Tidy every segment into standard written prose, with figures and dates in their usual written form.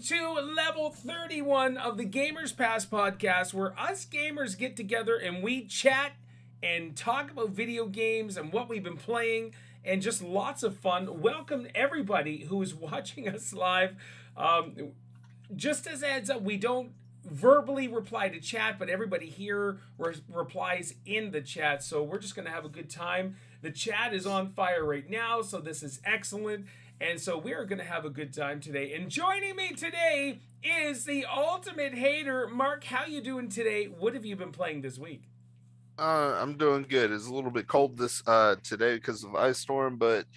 to level 31 of the Gamers Pass podcast, where us gamers get together and we chat and talk about video games and what we've been playing and just lots of fun. Welcome everybody who is watching us live. Just as a heads up, we don't verbally reply to chat, but everybody here replies in the chat, so we're just going to have a good time. The chat is on fire right now, so this is excellent. And so we are going to have a good time today. And joining me today is the ultimate hater. Mark, how you doing today? What have you been playing this week? I'm doing good. It's a little bit cold this today because of ice storm, but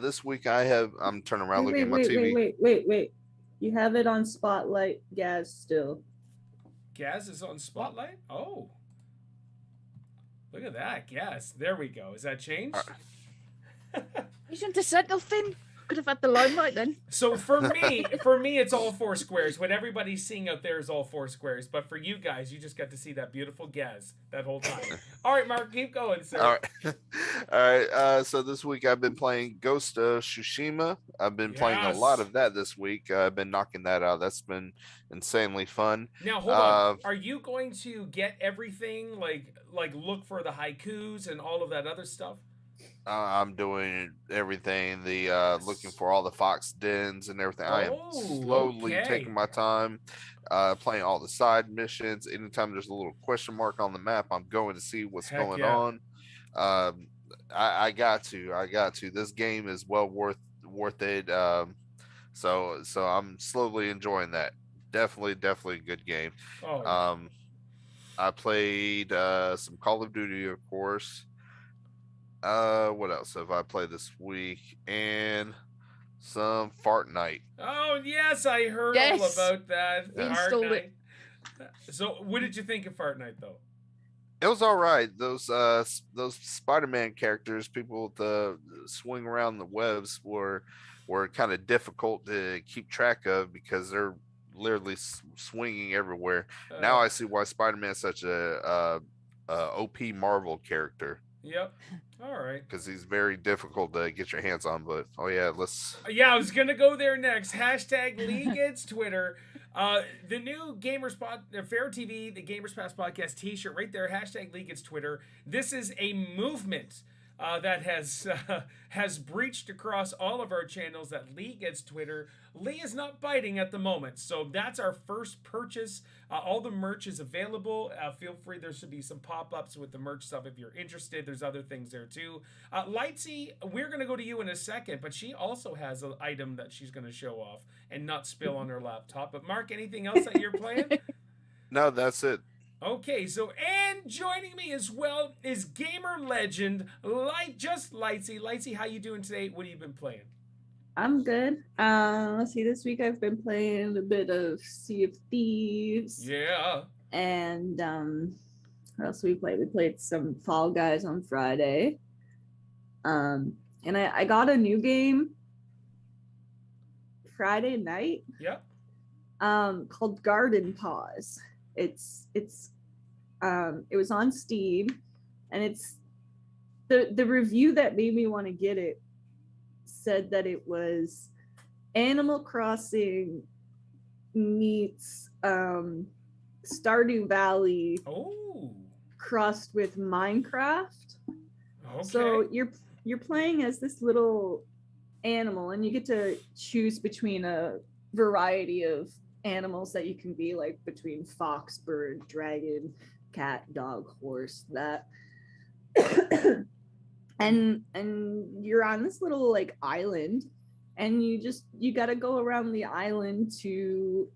this week I'm turning around looking at my TV. Wait. You have it on Spotlight, Gaz, still. Gaz is on Spotlight? Oh. Look at that, Gaz. There we go. Is that changed? Isn't the signal thin? Could have had the limelight then. So for me, it's all four squares. What everybody's seeing out there is all four squares. But for you guys, you just got to see that beautiful Gaz that whole time. All right, Mark, keep going, sir. All right. So this week I've been playing Ghost of Tsushima. I've been playing a lot of that this week. I've been knocking that out. That's been insanely fun. Now hold on. Are you going to get everything like look for the haikus and all of that other stuff? I'm doing everything, looking for all the fox dens and everything. I am slowly taking my time, playing all the side missions. Anytime there's a little question mark on the map, I'm going to see what's going on. I got to. This game is well worth it. So I'm slowly enjoying that. Definitely a good game. I played some Call of Duty, of course. What else have I played this week? And some Fortnite. Oh yes, I heard all about that. Fortnite. So, what did you think of Fortnite, though? It was all right. Those Spider-Man characters, people with the swing around the webs, were kind of difficult to keep track of because they're literally swinging everywhere. Now I see why Spider-Man is such a OP Marvel character. Yep. All right. Because he's very difficult to get your hands on, but let's. Yeah, I was gonna go there next. #Lee gets Twitter. The new Gamers Pharaoh TV, the Gamers Pass podcast T-shirt right there. #Lee gets Twitter. This is a movement that has breached across all of our channels. That Lee gets Twitter. Lee is not biting at the moment, so that's our first purchase. All the merch is available. Feel free. There should be some pop-ups with the merch stuff if you're interested. There's other things there too. Lightsy, we're gonna go to you in a second, but she also has an item that she's gonna show off and not spill on her laptop. But Mark, anything else that you're playing? No, that's it. Okay, so and joining me as well is gamer legend Lightsy. Lightsy, how you doing today? What have you been playing? I'm good. Let's see. This week I've been playing a bit of Sea of Thieves. Yeah. And what else we played? We played some Fall Guys on Friday. And I got a new game Friday night. Yeah. Called Garden Pause. It was on Steam, and it's the review that made me want to get it said that it was Animal Crossing meets Stardew Valley crossed with Minecraft. Okay. So you're playing as this little animal, and you get to choose between a variety of animals that you can be, like between fox, bird, dragon, cat, dog, horse, that. and you're on this little like island, and you got to go around the island to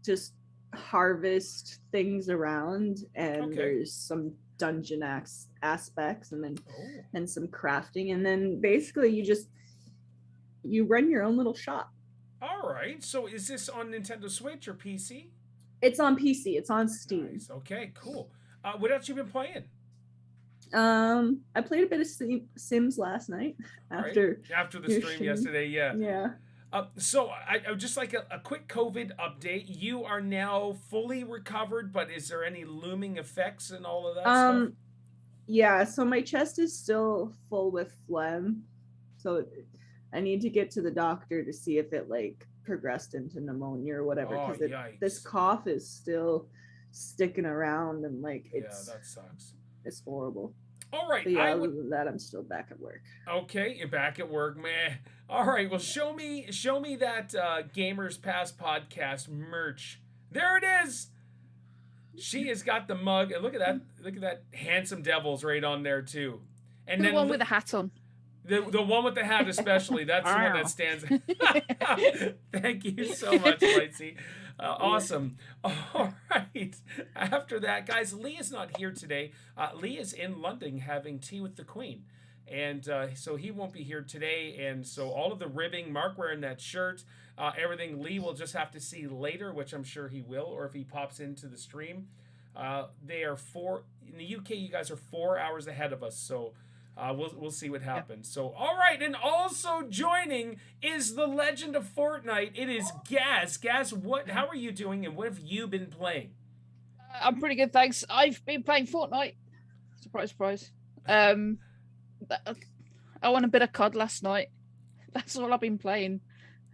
just harvest things around, and there's some dungeon aspects, and then some crafting, and then basically you run your own little shop. All right. So is this on Nintendo Switch or PC? It's on PC. It's on Steam. Nice. Okay, cool. What else you been playing? I played a bit of Sims last night after the stream yesterday. Yeah. Yeah. So I just like a quick COVID update. You are now fully recovered, but is there any looming effects and all of that stuff? Yeah. So my chest is still full with phlegm. So I need to get to the doctor to see if it like progressed into pneumonia or whatever, because this cough is still sticking around, and like it's that sucks. It's horrible. All right. But yeah, other than that, I'm still back at work. Okay, you're back at work, man. All right. Well, show me that Gamers Pass podcast merch. There it is. She has got the mug, and look at that! Look at that handsome devil's right on there too. And the one with the hat on. The one with the hat especially. That's the one that stands. Thank you so much, Lightsy. Awesome. All right. After that, guys, Lee is not here today. Lee is in London having tea with the Queen. And so he won't be here today. And so all of the ribbing, Mark wearing that shirt, everything, Lee will just have to see later, which I'm sure he will, or if he pops into the stream. They are in the UK, you guys are 4 hours ahead of us. So we'll see what happens. So, all right. And also joining is the legend of Fortnite. It is Gaz. Gaz, how are you doing, and what have you been playing? I'm pretty good, thanks. I've been playing Fortnite. Surprise, surprise. I won a bit of COD last night. That's all I've been playing.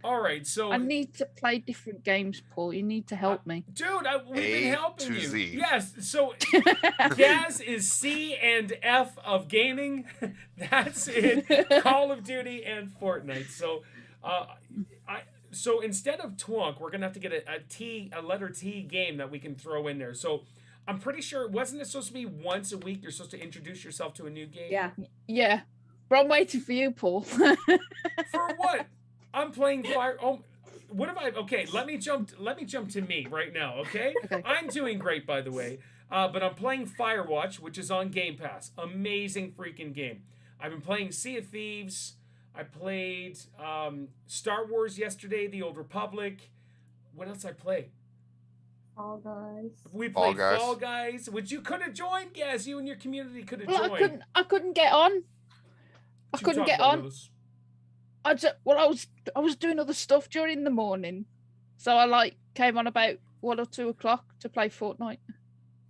All right, so I need to play different games, Paul. You need to help me, dude. We've been helping you. Z. Yes. So Gaz is C and F of gaming. That's it. Call of Duty and Fortnite. So, so instead of Twonk, we're gonna have to get a letter T game that we can throw in there. So, I'm pretty sure wasn't it supposed to be once a week? You're supposed to introduce yourself to a new game. Yeah. But I'm waiting for you, Paul. For what? I'm playing Fire. Oh, what have I? Okay, let me jump to me right now. Okay, I'm doing great, by the way. But I'm playing Firewatch, which is on Game Pass. Amazing freaking game. I've been playing Sea of Thieves. I played Star Wars yesterday, The Old Republic. What else I play? Fall Guys. We played Fall Guys, which you could have joined, Gaz. You and your community could have joined. I couldn't get on. I couldn't get on. I was doing other stuff during the morning, so I came on about 1 or 2 o'clock to play Fortnite.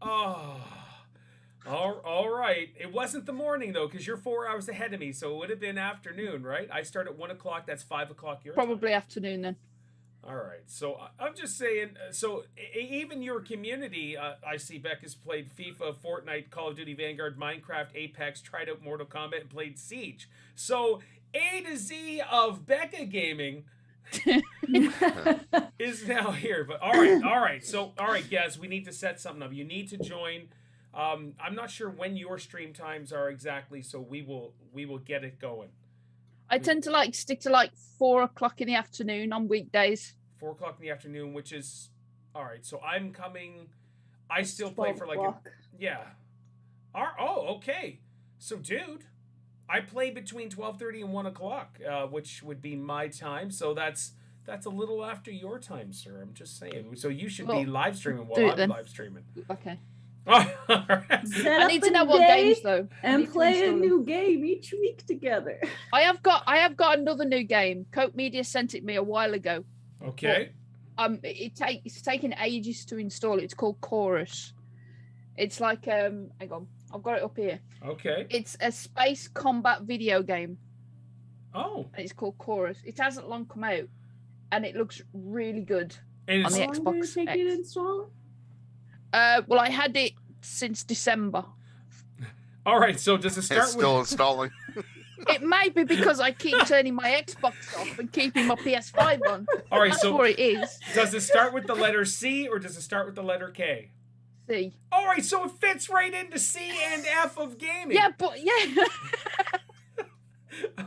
Oh, all right. It wasn't the morning though, because you're 4 hours ahead of me, so it would have been afternoon, right? I start at 1 o'clock. That's 5 o'clock your Probably time. Afternoon then. All right. So I'm just saying. So even your community, I see Becca's played FIFA, Fortnite, Call of Duty, Vanguard, Minecraft, Apex, tried out Mortal Kombat, and played Siege. So A to Z of Becca Gaming is now here. But all right. So Gaz, we need to set something up. You need to join. I'm not sure when your stream times are exactly, so we will get it going. I tend to stick to 4 o'clock in the afternoon on weekdays. 4 o'clock in the afternoon, which is all right. So I'm coming. I still play for okay. So dude, I play between 12:30 and 1 o'clock, which would be my time. So that's a little after your time, sir. I'm just saying. So you should be live streaming while I'm live streaming. Okay. I need to know what games though. And play a new game each week together. I have got another new game. Coke Media sent it me a while ago. Okay. But, it's taken ages to install it. It's called Chorus. It's like hang on, I've got it up here. Okay. It's a space combat video game. Oh. And it's called Chorus. It hasn't long come out, and it looks really good on the Xbox X. It install? Well, I had it since December. All right, so does it start it's still installing? It might be because I keep turning my Xbox off and keeping my PS5 on. All right, That's so what it is. Does it start with the letter C or does it start with the letter K? C. All right, so it fits right into C and F of gaming. Yeah, but yeah.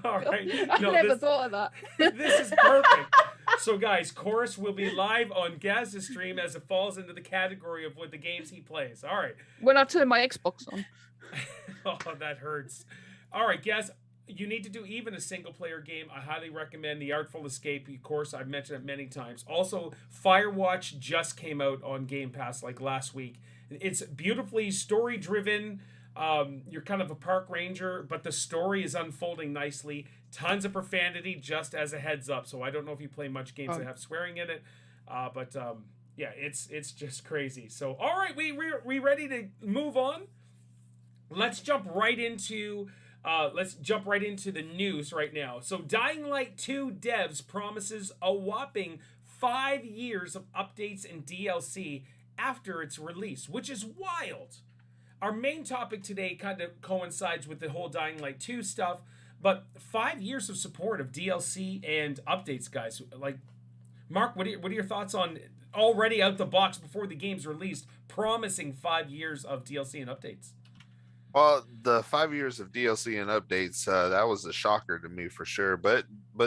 All right. I never thought of that. This is perfect. So, guys, Chorus will be live on Gaz's stream as it falls into the category of what the games he plays. All right. When I turn my Xbox on. Oh, that hurts. All right, Gaz, you need to do even a single-player game. I highly recommend The Artful Escape. Of course, I've mentioned it many times. Also, Firewatch just came out on Game Pass last week. It's beautifully story-driven. You're kind of a park ranger, but the story is unfolding nicely. Tons of profanity, just as a heads up. So I don't know if you play much games that have swearing in it, but yeah, it's just crazy. So all right, we ready to move on? Let's jump right into let's jump right into the news right now. So Dying Light 2 devs promises a whopping 5 years of updates and DLC after its release, which is wild. Our main topic today kind of coincides with the whole Dying Light 2 stuff, but 5 years of support of DLC and updates, guys. Like, Mark, what are your thoughts on already out the box before the game's released, promising 5 years of DLC and updates? Well, the 5 years of DLC and updates, that was a shocker to me for sure. But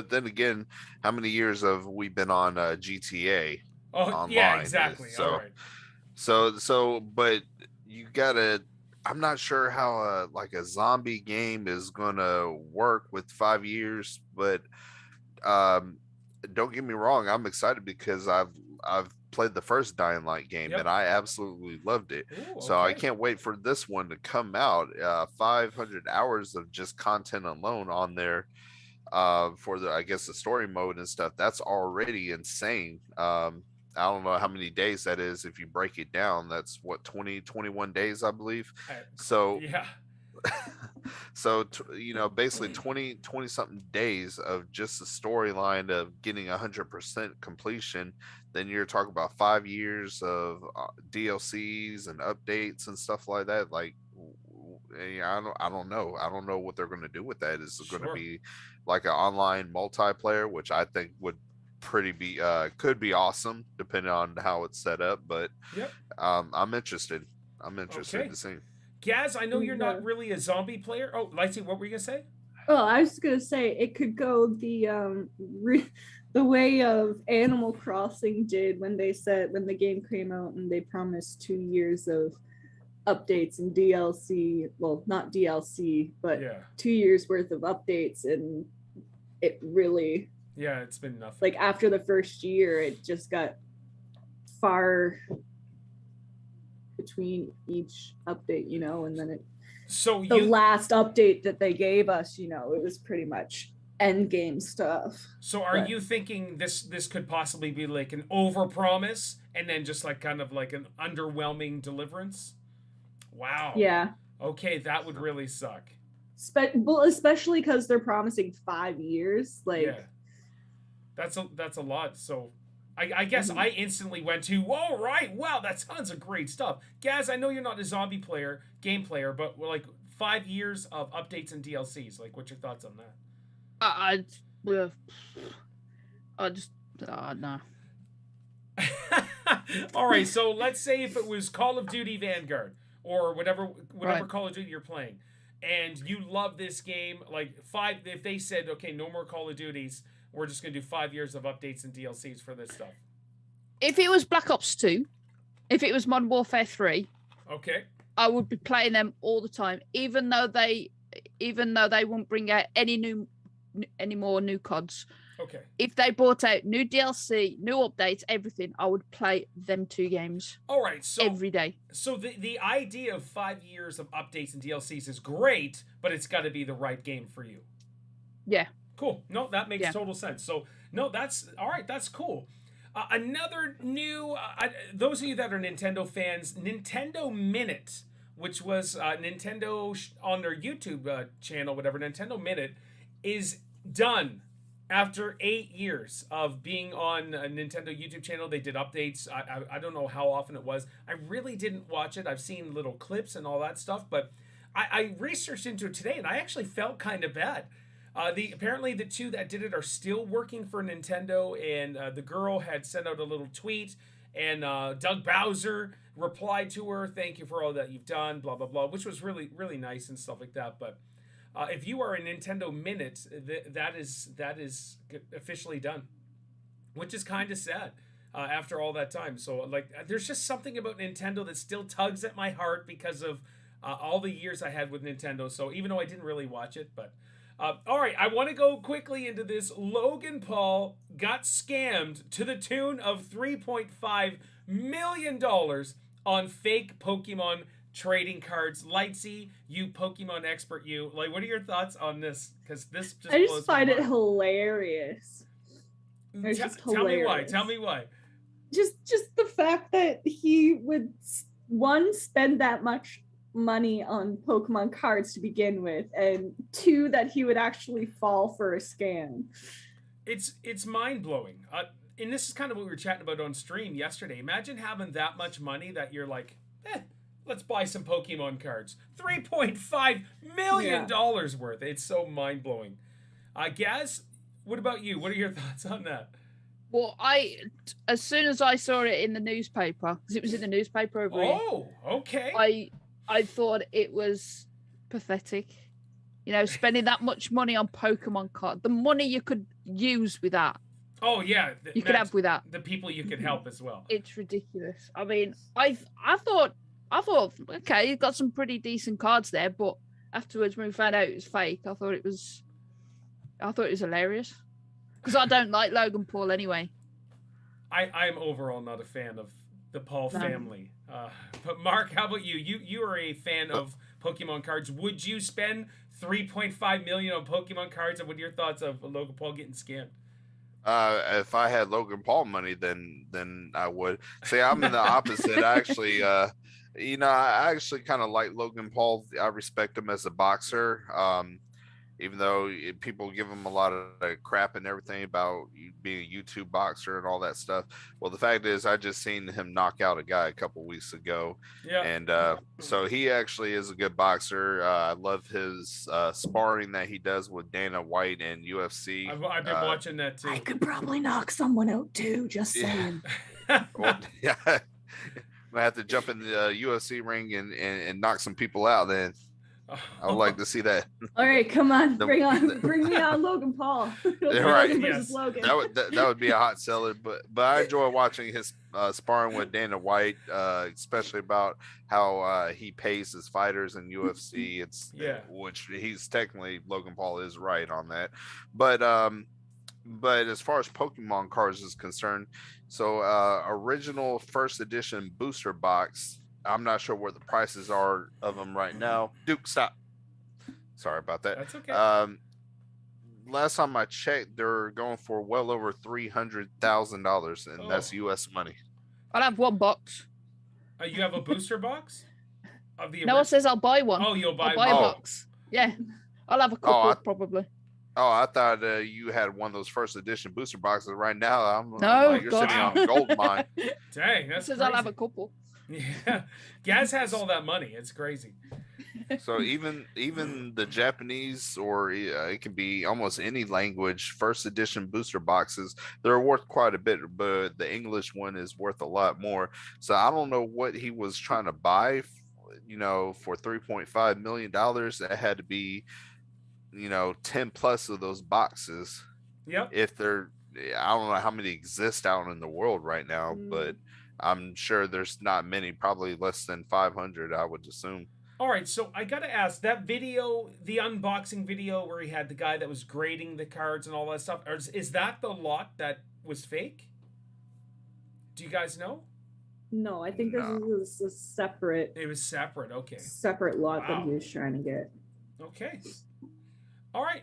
then again, how many years have we been on GTA online? Yeah, exactly. So, all right. but you gotta. I'm not sure how like a zombie game is gonna work with 5 years, but don't get me wrong, I'm excited because I've played the first Dying Light game and I absolutely loved it. Ooh, so I can't wait for this one to come out. 500 hours of just content alone on there for the, I guess, the story mode and stuff. That's already insane. I don't know how many days that is if you break it down. That's what, 21 days, I believe. So yeah. So basically 20 something days of just the storyline of getting 100% completion. Then you're talking about 5 years of DLCs and updates and stuff like that. Like, I don't know what they're going to do with that. Is it going to be like an online multiplayer, which I think would could be awesome depending on how it's set up. But I'm interested to see. Gaz, I know you're not really a zombie player. Oh, Lightsy, what were you gonna say? Oh, I was gonna say it could go the way of Animal Crossing did when the game came out and they promised 2 years of updates and DLC. Well, not DLC, but 2 years worth of updates, and it really it's been nothing. Like after the first year, it just got far between each update, and then the last update that they gave us, it was pretty much end game stuff. So are you thinking this could possibly be like an overpromise and then just like kind of like an underwhelming deliverance? Wow. Yeah. Okay, that would really suck. Well, especially because they're promising 5 years. That's a lot. So I guess I instantly went to, all right, wow, that sounds like great stuff. Gaz, I know you're not a zombie game player, but like 5 years of updates and DLCs. Like, what's your thoughts on that? No. All right, so let's say if it was Call of Duty Vanguard or whatever Call of Duty you're playing, and you love this game, like if they said, okay, no more Call of Duties, we're just going to do 5 years of updates and DLCs for this stuff. If it was Black Ops 2, if it was Modern Warfare 3, okay, I would be playing them all the time, even though they won't bring out any more new CODs. Okay. If they brought out new DLC, new updates, everything, I would play them 2 games. All right, so every day. So the idea of 5 years of updates and DLCs is great, but it's got to be the right game for you. Yeah. Cool. No, that makes total sense. So, no, that's all right. That's cool. Another new, those of you that are Nintendo fans, Nintendo Minute, which was Nintendo on their YouTube channel, whatever, Nintendo Minute, is done after 8 years of being on a Nintendo YouTube channel. They did updates. I don't know how often it was. I really didn't watch it. I've seen little clips and all that stuff, but I researched into it today, and I actually felt kind of bad. Apparently the 2 that did it are still working for Nintendo, and the girl had sent out a little tweet, and Doug Bowser replied to her, "Thank you for all that you've done," blah blah blah, which was really really nice and stuff like that. But if you are a Nintendo Minute, that is officially done, which is kind of sad after all that time. So like, there's just something about Nintendo that still tugs at my heart because of all the years I had with Nintendo. So even though I didn't really watch it, but. All right, I want to go quickly into this. Logan Paul got scammed to the tune of $3.5 million on fake Pokemon trading cards. Lightsy, you Pokemon expert, you. Like, what are your thoughts on this? Because this just I just find it hilarious. Tell me why. Tell me why. Just the fact that he would, one, spend that much money on Pokemon cards to begin with, and 2, that he would actually fall for a scam. It's mind-blowing. And this is kind of what we were chatting about on stream yesterday. Imagine having that much money that you're like, let's buy some Pokemon cards. $3.5 million worth. It's so mind-blowing. Gaz, what about you? What are your thoughts on that? Well, as soon as I saw it in the newspaper, because it was in the newspaper over here. Oh, okay. I thought it was pathetic. You know, spending that much money on Pokemon cards. The money you could use with that. Oh yeah, you could have with that. The people you could help as well. It's ridiculous. I mean, I thought, okay, you got some pretty decent cards there, but afterwards when we found out it was fake, I thought it was hilarious. Because I don't like Logan Paul anyway. I'm overall not a fan of the Paul family. But Mark, how about you? You are a fan of Pokemon cards. Would you spend $3.5 million on Pokemon cards? And what are your thoughts of Logan Paul getting scammed? If I had Logan Paul money, then I would. See, I'm in the opposite. I actually, I actually kind of like Logan Paul. I respect him as a boxer. Even though people give him a lot of crap and everything about being a YouTube boxer and all that stuff. Well, the fact is, I just seen him knock out a guy a couple weeks ago. Yeah. And so he actually is a good boxer. I love his sparring that he does with Dana White and UFC. I've been watching that too. I could probably knock someone out too, just saying. Well, yeah. I have to jump in the UFC ring and knock some people out then. I would like to see that. All right, come on, bring me on Logan Paul. Right, Logan yes. versus Logan. That would be a hot seller, but I enjoy watching his sparring with Dana White, especially about how he pays his fighters in UFC. Which he's technically Logan Paul is right on that, but as far as Pokemon cards is concerned, so original first edition booster box. I'm not sure what the prices are of them right now. Duke, stop. Sorry about that. That's okay. Last time I checked, they're going for well over $300,000, and that's U.S. money. I'll have one box. You have a booster box? Of the No, it says I'll buy one. Oh, you'll buy I'll buy one. a box. Yeah. I'll have a couple, probably. Oh, I thought you had one of those first edition booster boxes. Right now, I'm like, you're sitting on a gold mine. Dang, that's It says crazy. I'll have a couple. Yeah, Gaz has all that money. It's crazy. So even the Japanese, or it can be almost any language, first edition booster boxes, they're worth quite a bit, but the English one is worth a lot more. So I don't know what he was trying to buy, for $3.5 million. That had to be, 10 plus of those boxes. Yep. If they're, I don't know how many exist out in the world right now, but I'm sure there's not many, probably less than 500, I would assume. All right, so I got to ask, that video, the unboxing video where he had the guy that was grading the cards and all that stuff, is that the lot that was fake? Do you guys know? No, I think this was a separate. It was separate, okay. Separate lot that he was trying to get. Okay. All right.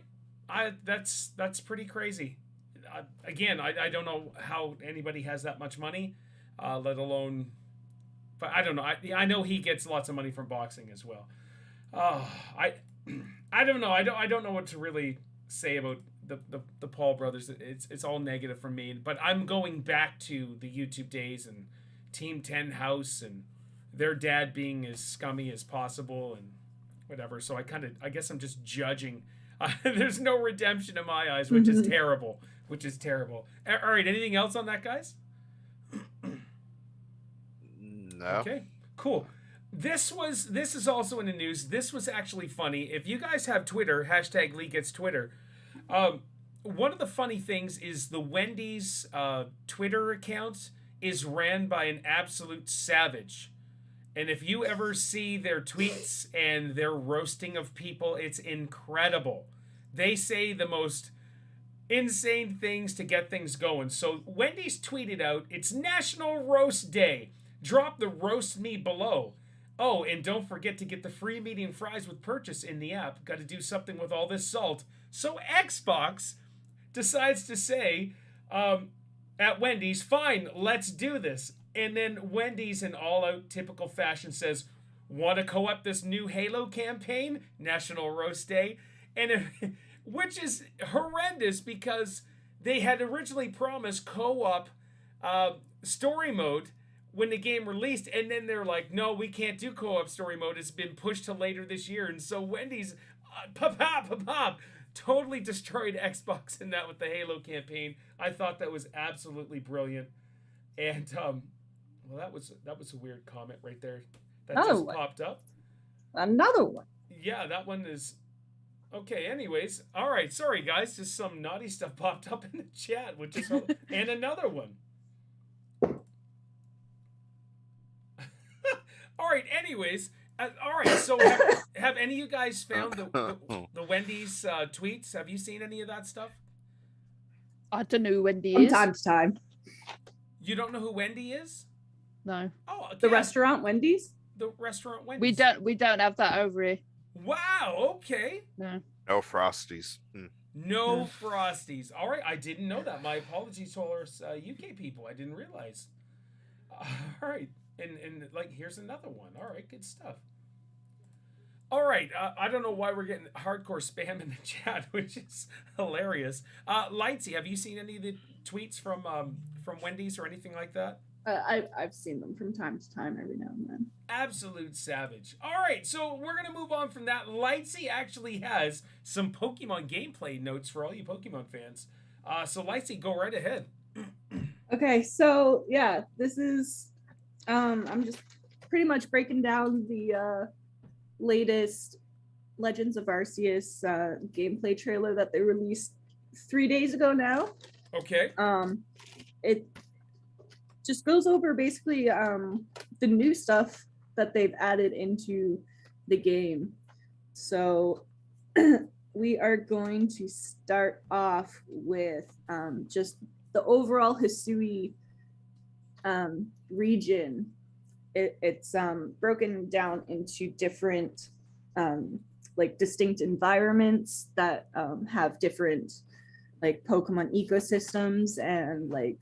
That's pretty crazy. Again, I don't know how anybody has that much money. Let alone, but I don't know. I know he gets lots of money from boxing as well. I don't know. I don't know what to really say about the Paul brothers. It's all negative from me. But I'm going back to the YouTube days and Team 10 House and their dad being as scummy as possible and whatever. So I guess I'm just judging. There's no redemption in my eyes, which is terrible. Which is terrible. All right. Anything else on that, guys? No. Okay, cool. This is also in the news. This was actually funny. If you guys have Twitter, #LeeGetsTwitter, one of the funny things is the Wendy's Twitter account is ran by an absolute savage. And if you ever see their tweets and their roasting of people, it's incredible. They say the most insane things to get things going. So Wendy's tweeted out, it's National Roast Day. Drop the roast me below. Oh, and don't forget to get the free medium fries with purchase in the app. Got to do something with all this salt. So Xbox decides to say at Wendy's, fine, let's do this. And then Wendy's, in all-out typical fashion, says, Want to co-op this new Halo campaign, National Roast Day, which is horrendous because they had originally promised co-op story mode when the game released, and then they're like, no, we can't do co-op story mode. It's been pushed to later this year, and so Wendy's totally destroyed Xbox in that with the Halo campaign. I thought that was absolutely brilliant, and well, that was a weird comment right there that just popped up. Another one. Yeah, that one is okay. Anyways, all right. Sorry, guys. Just some naughty stuff popped up in the chat, which is and another one. All right. Anyways, all right. So, have any of you guys found the Wendy's tweets? Have you seen any of that stuff? I don't know who Wendy From is. time to time. You don't know who Wendy is? No. Oh, okay. The restaurant Wendy's? The restaurant Wendy's. We don't have that over here. Wow. Okay. No. No Frosties. No Frosties. All right. I didn't know that. My apologies to all our UK people. I didn't realize. All right. And like, here's another one. All right. Good stuff. All right. I don't know why we're getting hardcore spam in the chat, which is hilarious. Lightsy, have you seen any of the tweets from Wendy's or anything like that? I've seen them from time to time, every now and then. Absolute savage. All right, so we're going to move on from that. Lightsy actually has some Pokemon gameplay notes for all you Pokemon fans. So Lightsy, go right ahead. Okay, so yeah, this is, I'm just pretty much breaking down the latest Legends of Arceus gameplay trailer that they released 3 days ago now. Okay. It just goes over basically the new stuff that they've added into the game. So we are going to start off with just the overall Hisui region. It's broken down into different like distinct environments that have different like Pokemon ecosystems and like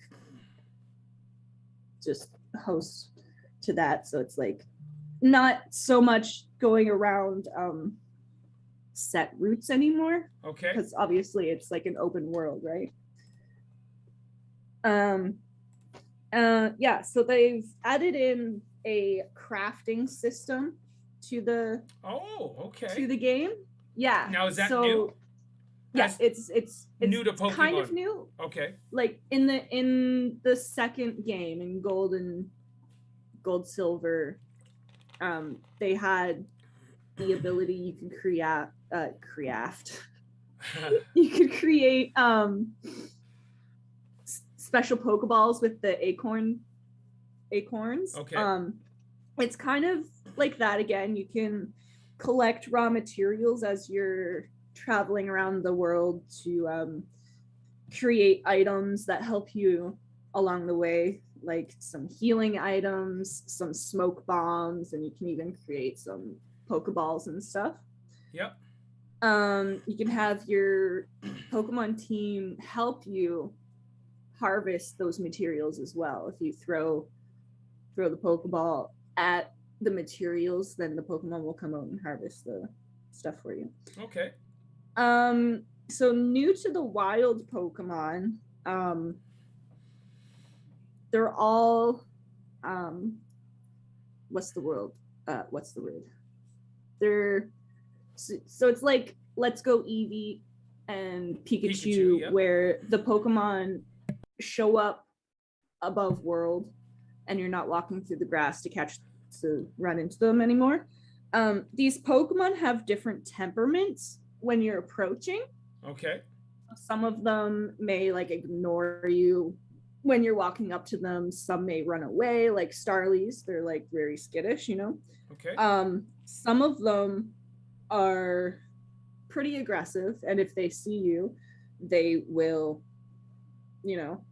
just host to that. So it's like not so much going around set routes anymore. Okay. Because obviously it's like an open world, right? Yeah, so they've added in a crafting system to the to the game. Yeah. Now is that new? Yes, it's new to Pokemon. Kind of new. Okay. Like in the second game in Gold Silver, they had the ability you can craft. You could create special Pokeballs with the acorns. Okay. It's kind of like that again. You can collect raw materials as you're traveling around the world to create items that help you along the way, like some healing items, some smoke bombs, and you can even create some Pokeballs and stuff. Yep. You can have your Pokemon team help you harvest those materials as well. If you throw the Pokeball at the materials, then the Pokemon will come out and harvest the stuff for you. Okay. So new to the wild Pokemon, they're all what's the word? They're so it's like Let's Go Eevee and Pikachu yep. Where the Pokemon show up above world and you're not walking through the grass to run into them anymore. These Pokemon have different temperaments when you're approaching. Okay. Some of them may like ignore you when you're walking up to them. Some may run away, like Starlies. They're like very skittish, you know? Okay. Some of them are pretty aggressive, and if they see you, they will, you know,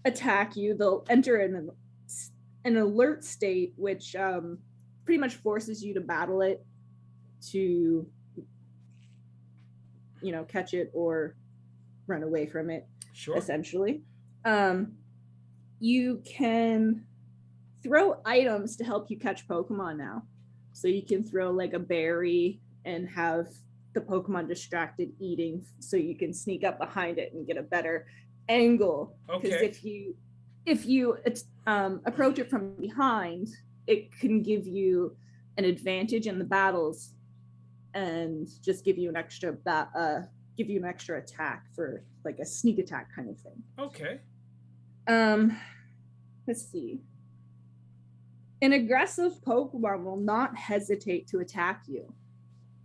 attack you. They'll enter in an alert state, which pretty much forces you to battle it to, you know, catch it or run away from it. Sure. Essentially. You can throw items to help you catch Pokemon now. So you can throw like a berry and have the Pokemon distracted eating, so you can sneak up behind it and get a better angle. Because if you approach it from behind, it can give you an advantage in the battles and just give you an extra attack for like a sneak attack kind of thing. Okay. Let's see. An aggressive Pokemon will not hesitate to attack you.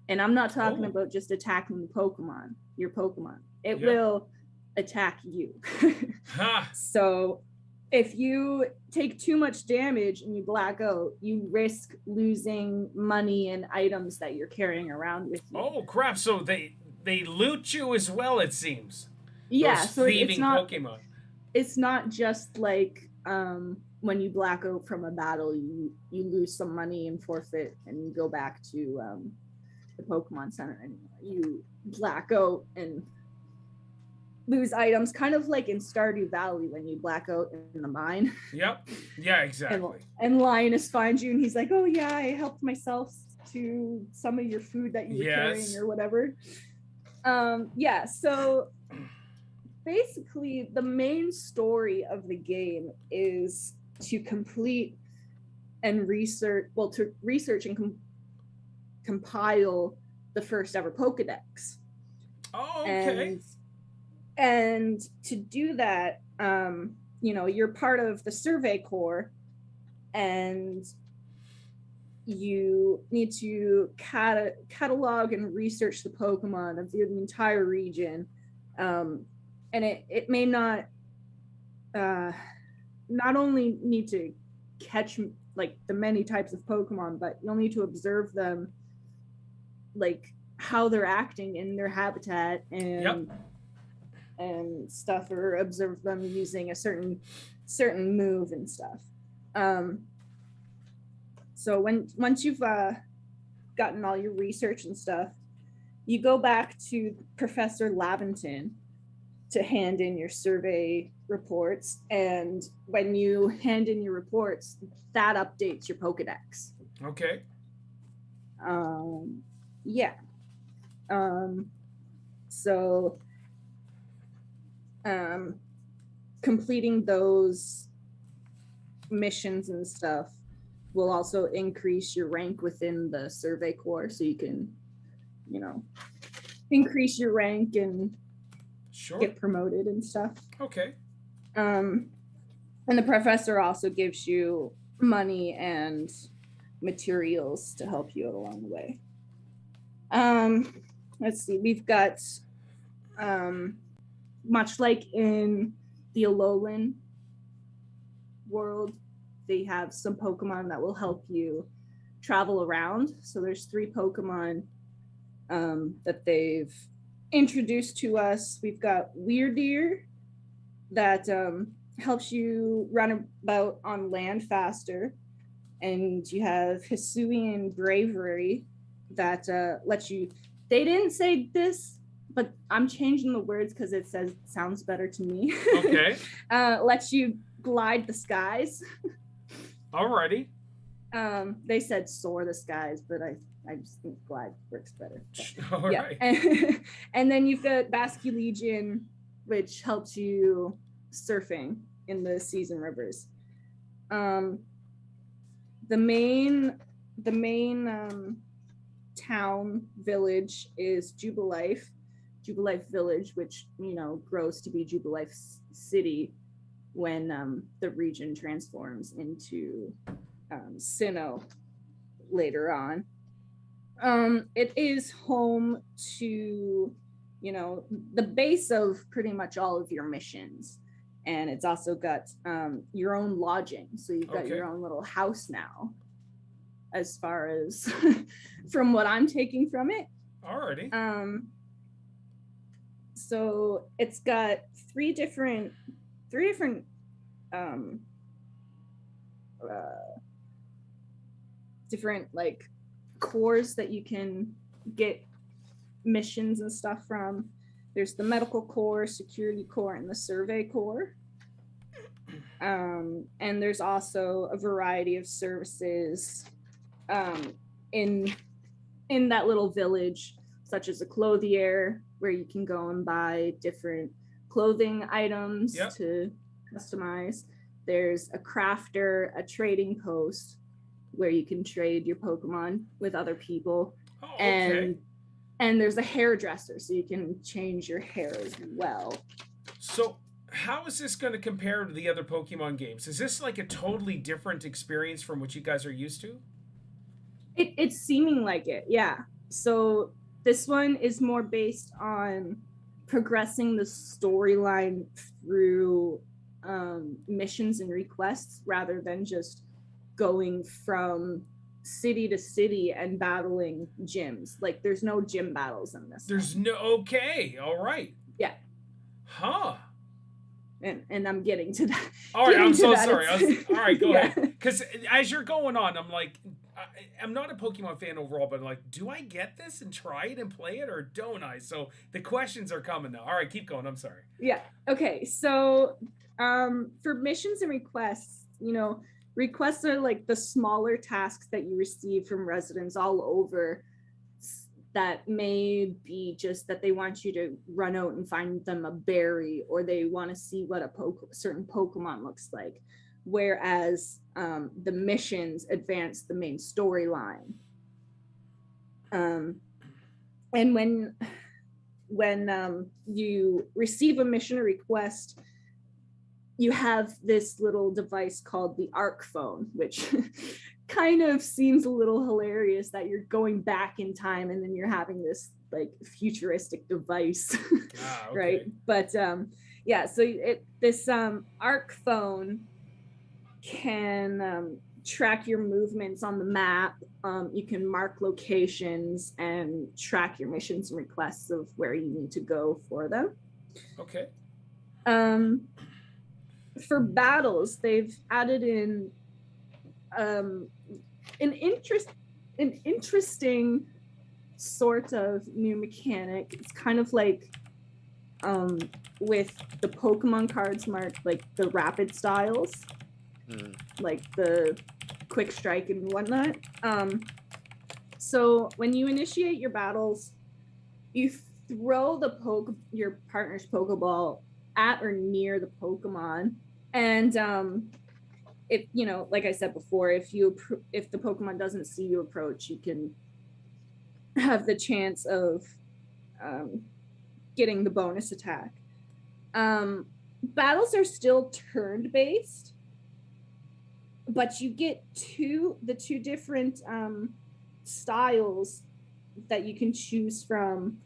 And I'm not talking about just attacking your Pokemon. It will attack you. So if you take too much damage and you black out, you risk losing money and items that you're carrying around with you. Oh crap! So they loot you as well, it seems. Yeah, those so thieving it's not Pokemon. It's not just like when you black out from a battle, you lose some money and forfeit, and you go back to the Pokemon Center, and you black out and lose items, kind of like in Stardew Valley when you black out in the mine. Yep. Yeah, exactly. And Linus finds you and he's like, oh yeah, I helped myself to some of your food that you were carrying or whatever. Yeah, so basically the main story of the game is to complete and research and compile the first ever Pokedex. Oh, okay. And to do that, you're part of the Survey Corps, and you need to catalog and research the Pokemon of the entire region. And it may not only need to catch like the many types of Pokemon, but you'll need to observe them, like how they're acting in their habitat and stuff, or observe them using a certain move and stuff. So once you've gotten all your research and stuff, you go back to Professor Laventon to hand in your survey reports, and when you hand in your reports, that updates your Pokedex. Okay. Yeah. So completing those missions and stuff will also increase your rank within the Survey Corps, so you can, increase your rank and get promoted and stuff. Okay. And the professor also gives you money and materials to help you out along the way. Let's see, we've got much like in the Alolan world, they have some Pokemon that will help you travel around. So there's 3 Pokemon that they've introduced to us. We've got Weirdeer that helps you run about on land faster, and you have Hisuian Bravery that lets you. They didn't say this, but I'm changing the words because it sounds better to me. Okay. Lets you glide the skies. Alrighty. They said soar the skies, but I just think glide works better. All right. And then you've got Basculegion, which helps you surfing in the seas and rivers. The main town village is Jubilife Village, which grows to be Jubilife City when the region transforms into Sinnoh later on. It is home to the base of pretty much all of your missions, and it's also got your own lodging, so you've got your own little house now, as far as from what I'm taking from it. Alrighty. So it's got three different different like cores that you can get missions and stuff from. There's the medical core, security core, and the survey core. And there's also a variety of services in that little village, such as a clothier where you can go and buy different clothing items to customize. There's a crafter, a trading post where you can trade your Pokemon with other people. Oh, okay. And there's a hairdresser, so you can change your hair as well. So how is this going to compare to the other Pokemon games? Is this like a totally different experience from what you guys are used to? It's seeming like it, yeah. So this one is more based on progressing the storyline through missions and requests rather than just going from city to city and battling gyms. Like, there's no gym battles in this. There's no, okay, all right. Yeah. Huh. And I'm getting to that. All right, I'm so sorry. All right, go ahead. Because as you're going on, I'm like, I'm not a Pokemon fan overall, but I'm like, do I get this and try it and play it, or don't I? So the questions are coming now. All right, keep going. I'm sorry. Yeah. Okay. So for missions and requests, you know, requests are like the smaller tasks that you receive from residents all over that may be just that they want you to run out and find them a berry, or they want to see what a certain Pokemon looks like. Whereas the missions advance the main storyline. And when you receive a mission or request, you have this little device called the ARC phone, which kind of seems a little hilarious that you're going back in time and then you're having this like futuristic device, okay. Right? But yeah, so this ARC phone can track your movements on the map. You can mark locations and track your missions and requests of where you need to go for them. Okay. For battles, they've added in an interesting sort of new mechanic. It's kind of like with the Pokemon cards marked like the rapid styles, like the quick strike and whatnot. So when you initiate your battles, you throw your partner's Pokeball at or near the Pokemon, and if you know, like I said before, if the Pokemon doesn't see you approach, you can have the chance of getting the bonus attack. Battles are still turn based, but you get the two different styles that you can choose from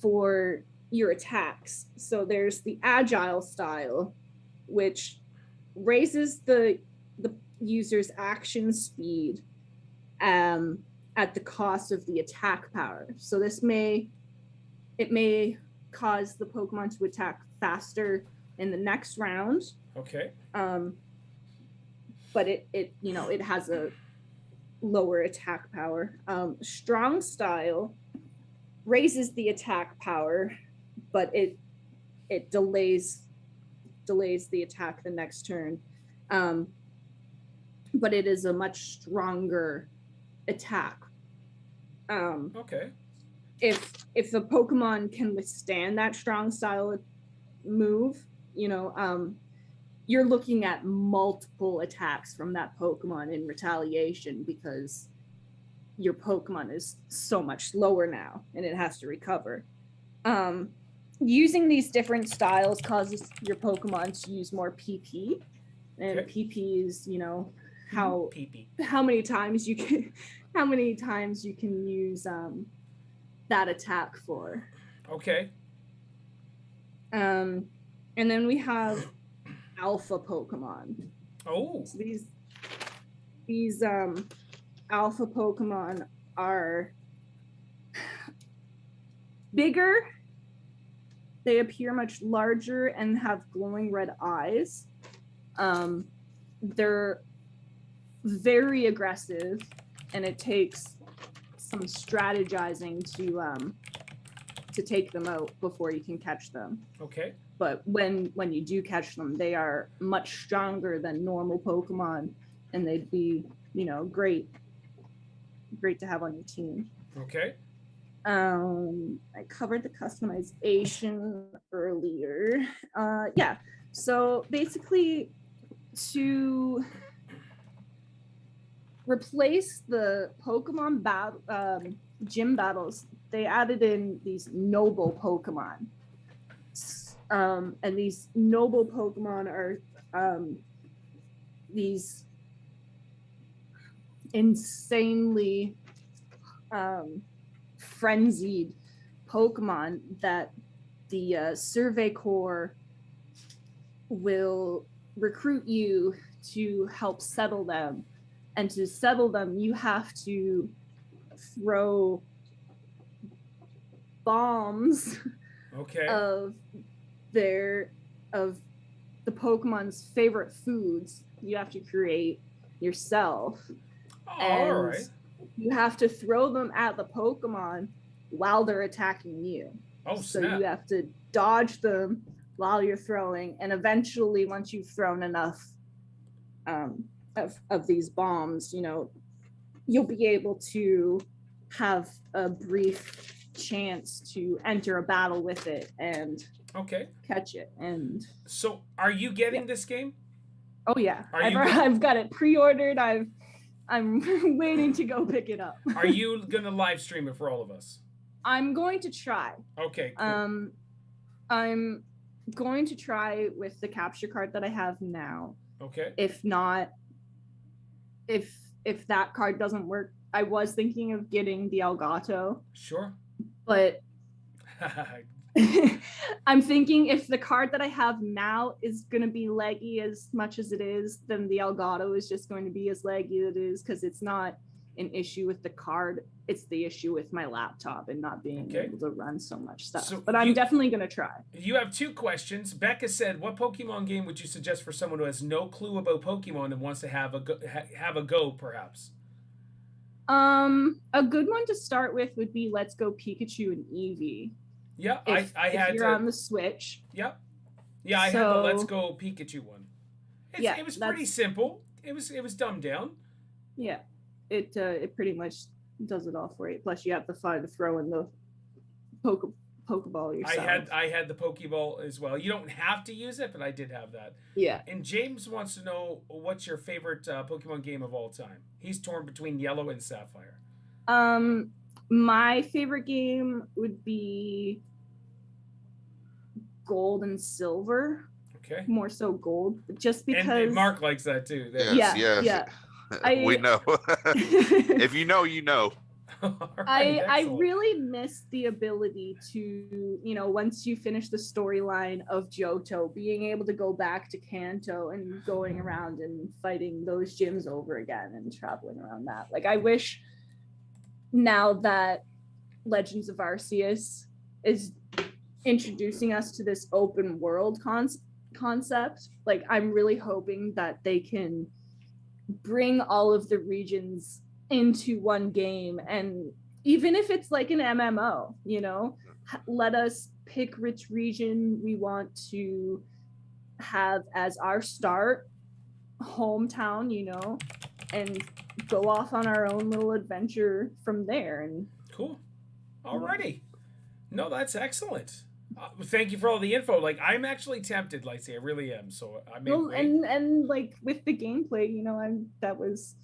for your attacks. So there's the agile style, which raises the user's action speed at the cost of the attack power. So it may cause the Pokemon to attack faster in the next round. Okay. But it has a lower attack power. Strong style raises the attack power, but it delays the attack the next turn. But it is a much stronger attack. Okay. If the Pokemon can withstand that strong style move, you're looking at multiple attacks from that Pokemon in retaliation because your Pokemon is so much slower now and it has to recover. Using these different styles causes your Pokemon to use more PP, and okay. PP is, how many times you can use that attack for. Okay. And then we have alpha Pokemon. Oh. So these alpha Pokemon are bigger. They appear much larger and have glowing red eyes. They're very aggressive, and it takes some strategizing to take them out before you can catch them. Okay. But when you do catch them, they are much stronger than normal Pokemon, and they'd be, great to have on your team. Okay. I covered the customization earlier. Yeah. So basically, to replace the Pokemon gym battles, they added in these noble Pokemon. And these noble Pokemon are these insanely frenzied Pokemon that the Survey Corps will recruit you to help settle them. And to settle them, you have to throw bombs of the Pokemon's favorite foods. You have to create yourself. All right. You have to throw them at the Pokemon while they're attacking you. Oh, so snap. You have to dodge them while you're throwing, and eventually, once you've thrown enough of these bombs, you'll be able to have a brief chance to enter a battle with it and catch it. And so, are you getting this game? Oh yeah, I've got it pre-ordered. I'm waiting to go pick it up. Are you gonna live stream it for all of us? I'm going to try. Okay. Cool. I'm going to try with the capture card that I have now. Okay. If not, if that card doesn't work, I was thinking of getting the Elgato. Sure. But I'm thinking if the card that I have now is going to be laggy as much as it is, then the Elgato is just going to be as laggy as it is, because it's not an issue with the card. It's the issue with my laptop and not being able to run so much stuff. So but I'm definitely going to try. You have 2 questions. Becca said, what Pokemon game would you suggest for someone who has no clue about Pokemon and wants to have a go, perhaps? A good one to start with would be Let's Go Pikachu and Eevee. Yeah, if you're on the Switch. Yep. Yeah, I had the Let's Go Pikachu one. It was pretty simple. It was dumbed down. Yeah, it pretty much does it all for you. Plus, you have the fun to throw in the Pokeball yourself. I had the Pokeball as well. You don't have to use it, but I did have that. Yeah. And James wants to know, what's your favorite Pokemon game of all time? He's torn between Yellow and Sapphire. My favorite game would be Gold and Silver. Okay. More so Gold, just because. And Mark likes that too. Yes. We know. If you know, you know. Right, I really miss the ability to, once you finish the storyline of Johto, being able to go back to Kanto and going around and fighting those gyms over again and traveling around that. Like, I wish now that Legends of Arceus is introducing us to this open world concept, like, I'm really hoping that they can bring all of the regions into one game, and even if it's like an MMO, let us pick which region we want to have as our start hometown, and go off on our own little adventure from there. And cool. Alrighty. No, that's excellent. Thank you for all the info. Like, I'm actually tempted, Lightsy. I really am. So I mean, and like with the gameplay, that was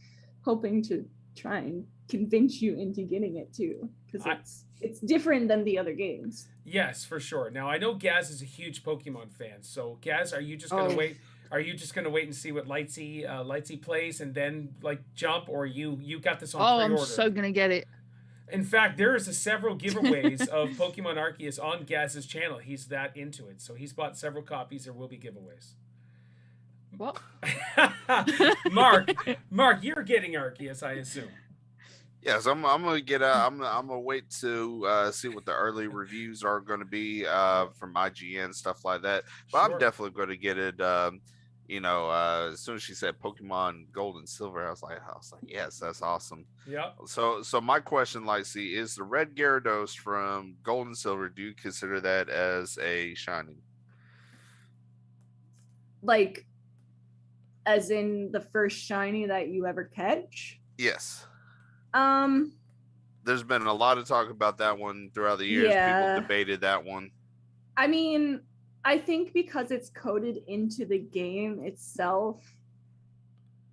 hoping to try and convince you into getting it too, because it's different than the other games. Yes, for sure. Now I know Gaz is a huge Pokemon fan. So Gaz, are you just gonna wait? Are you just gonna wait and see what Lightsy plays and then like jump, or you got this on pre-order? I'm so gonna get it. In fact, there is several giveaways of Pokemon Arceus on Gaz's channel. He's that into it, so he's bought several copies. There will be giveaways. What? Mark, you're getting Arceus, I assume. Yes, I'm gonna get. I'm gonna wait to see what the early reviews are going to be from IGN, stuff like that. But Sure. I'm definitely going to get it. As soon as she said Pokemon Gold and Silver, I was like, yes, that's awesome. Yeah. So my question, Lightsy, is the red Gyarados from Gold and Silver, do you consider that as a shiny? Like, as in the first shiny that you ever catch? Yes. There's been a lot of talk about that one throughout the years. Yeah. People debated that one. I mean, I think because it's coded into the game itself,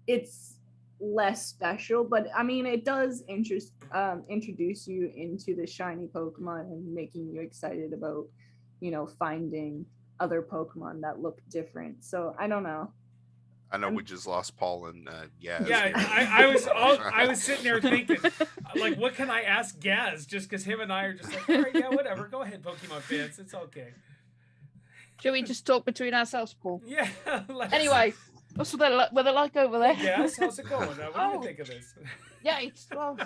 it's less special. But I mean, it does introduce you into the shiny Pokemon and making you excited about, finding other Pokemon that look different. So I don't know. I know we just lost Paul and Gaz. Yeah, I was sitting there thinking, like, what can I ask Gaz? Just because him and I are just like, all right, yeah, whatever. Go ahead, Pokemon fans. It's okay. Shall we just talk between ourselves, Paul? Yeah. Anyway, what's the weather like over there? Yes, how's it going? What do you think of this? Yeah, it's not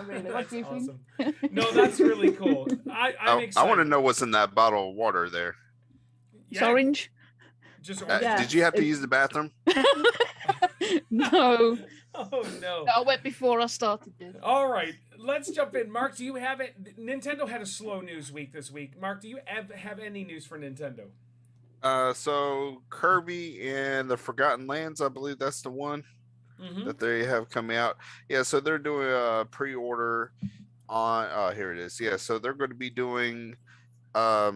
really. What do you awesome. think? No, that's really cool. I'm excited. I want to know what's in that bottle of water there. It's orange. Just orange. Did you have to use the bathroom? No. Oh no. I went before I started this. All right, let's jump in. Mark, do you have it? Nintendo had a slow news week this week. Mark, do you have any news for Nintendo? So Kirby and the Forgotten Lands, I believe that's the one that they have coming out. Yeah, so they're doing a pre-order on here it is. Yeah, so they're going to be doing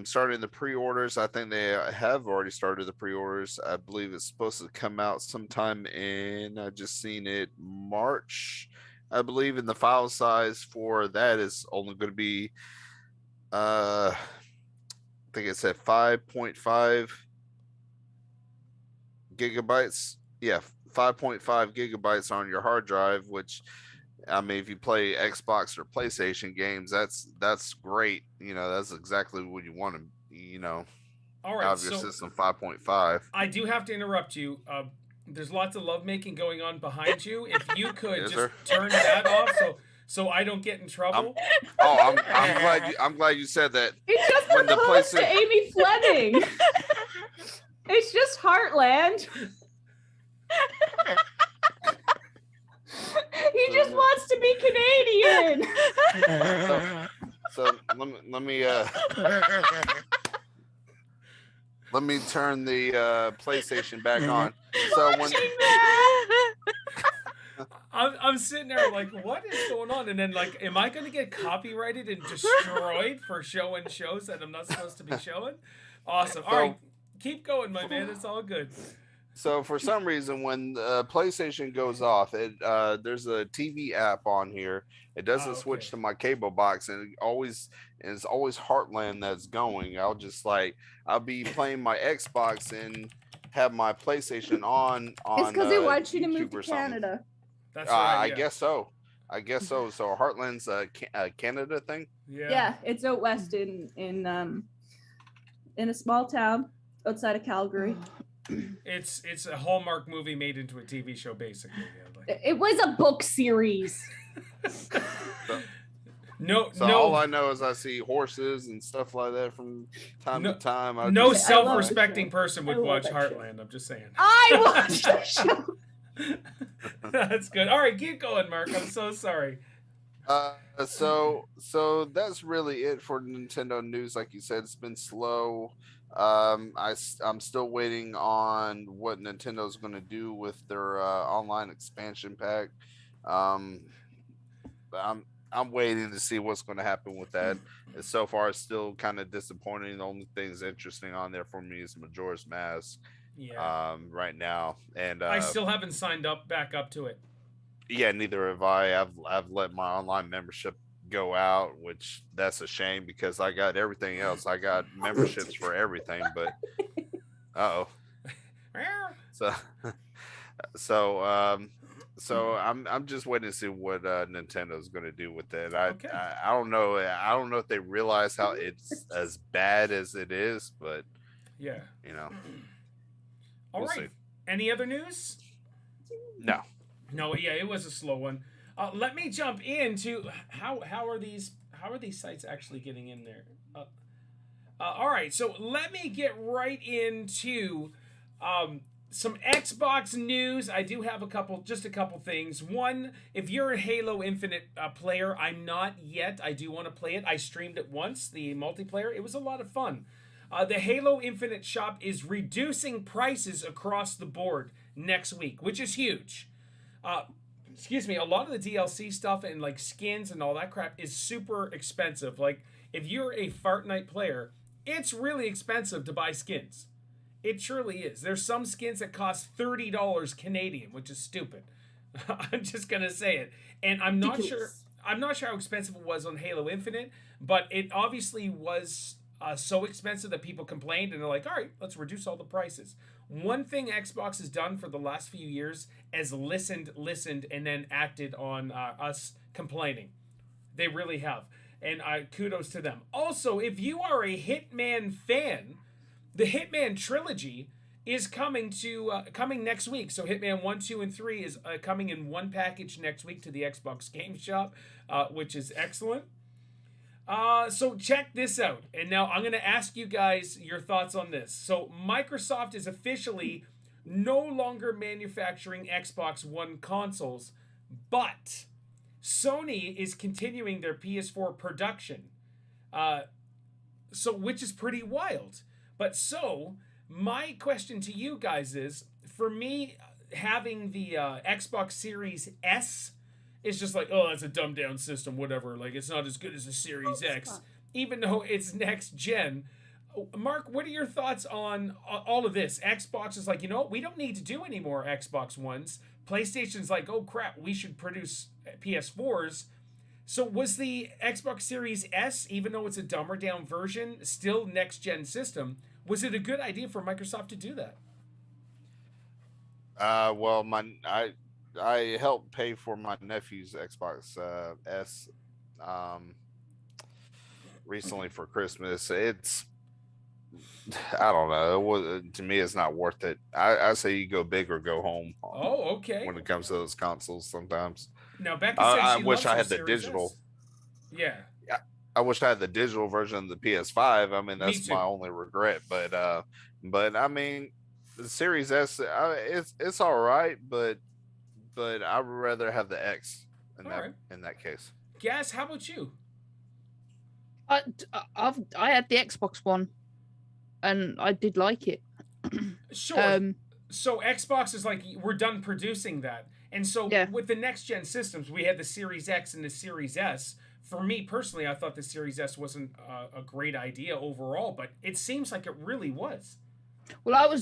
starting the pre-orders. I think they have already started the pre-orders. I believe it's supposed to come out sometime in, I just seen it, March, I believe, and the file size for that is only going to be I think it said 5.5 gigabytes. Yeah, 5.5 gigabytes on your hard drive, which, I mean, if you play Xbox or PlayStation games, that's great. That's exactly what you want to, all right, out of your system. 5.5. I do have to interrupt you. There's lots of lovemaking going on behind you. If you could just turn that off, so I don't get in trouble. I'm glad you said that. It's just when the host to Amy Fleming. It's just Heartland. He just wants to be Canadian. So let me turn the PlayStation back on. So when I'm sitting there like, what is going on? And then like, am I going to get copyrighted and destroyed for showing shows that I'm not supposed to be showing? Awesome. All right, keep going, my man. It's all good. So for some reason, when PlayStation goes off, there's a TV app on here. It doesn't switch to my cable box, and it's always Heartland that's going. I'll be playing my Xbox and have my PlayStation on. It's because they want you to YouTube move to Canada. That's right. I guess so. So Heartland's a Canada thing. Yeah, it's out west in a small town outside of Calgary. It's a Hallmark movie made into a TV show, basically. Yeah, it was a book series. No. All I know is I see horses and stuff like that from time to time. No self-respecting person would watch Heartland. I'm just saying. I watched the show. That's good. All right, keep going, Mark. I'm so sorry. So that's really it for Nintendo news. Like you said, it's been slow. I'm still waiting on what Nintendo's going to do with their online expansion pack. I'm waiting to see what's going to happen with that. And so far, it's still kind of disappointing. The only thing's interesting on there for me is Majora's Mask. Yeah. Right now, and I still haven't signed back up to it. Yeah, neither have I. I've let my online membership go out, which that's a shame because I got everything else. I got memberships for everything, but so I'm just waiting to see what Nintendo's going to do with it. I don't know. I don't know if they realize how it's as bad as it is, but yeah, We'll right. see. Any other news? No. Yeah, it was a slow one. Let me jump into how are these sites actually getting in there? All right, so let me get right into some Xbox news. I do have just a couple things. One, if you're a Halo Infinite player, I'm not yet. I do want to play it. I streamed it once, the multiplayer. It was a lot of fun. The Halo Infinite shop is reducing prices across the board next week, which is huge. excuse me, a lot of the DLC stuff and like skins and all that crap is super expensive. Like if you're a Fortnite player, it's really expensive to buy skins. It surely is. There's some skins that cost $30 Canadian, which is stupid. I'm just gonna say it. And I'm not sure how expensive it was on Halo Infinite, but it obviously was so expensive that people complained, and they're like, all right, let's reduce all the prices. One thing Xbox has done for the last few years is listened, and then acted on us complaining. They really have. And kudos to them. Also, if you are a Hitman fan, the Hitman trilogy is coming next week. So Hitman 1, 2, and 3 is coming in one package next week to the Xbox Game Shop, which is excellent. So check this out. And now I'm going to ask you guys your thoughts on this. So Microsoft is officially no longer manufacturing Xbox One consoles, but Sony is continuing their PS4 production. Which is pretty wild. But my question to you guys is, for me, having the Xbox Series S is just like, oh, that's a dumbed down system, whatever. Like, it's not as good as a Series X, even though it's next gen. Mark, what are your thoughts on all of this? Xbox is like, you know what? We don't need to do any more Xbox Ones. PlayStation's like, oh, crap, we should produce PS4s. So was the Xbox Series S, even though it's a dumber down version, still next gen system? Was it a good idea for Microsoft to do that? Well, I helped pay for my nephew's Xbox S recently for Christmas. I don't know. To me, it's not worth it. I say you go big or go home. Oh, okay. When it comes to those consoles, sometimes. Now, Becca said I she wish I had the Series digital. S. Yeah. I wish I had the digital version of the PS5. I mean, that's my only regret. But I mean, the Series S, it's all right, but I would rather have the X in that case. Gas, how about you? I had the Xbox One, and I did like it. Sure. So Xbox is like, we're done producing that. And so with the next gen systems, we had the Series X and the Series S. For me personally, I thought the Series S wasn't a great idea overall, but it seems like it really was. Well,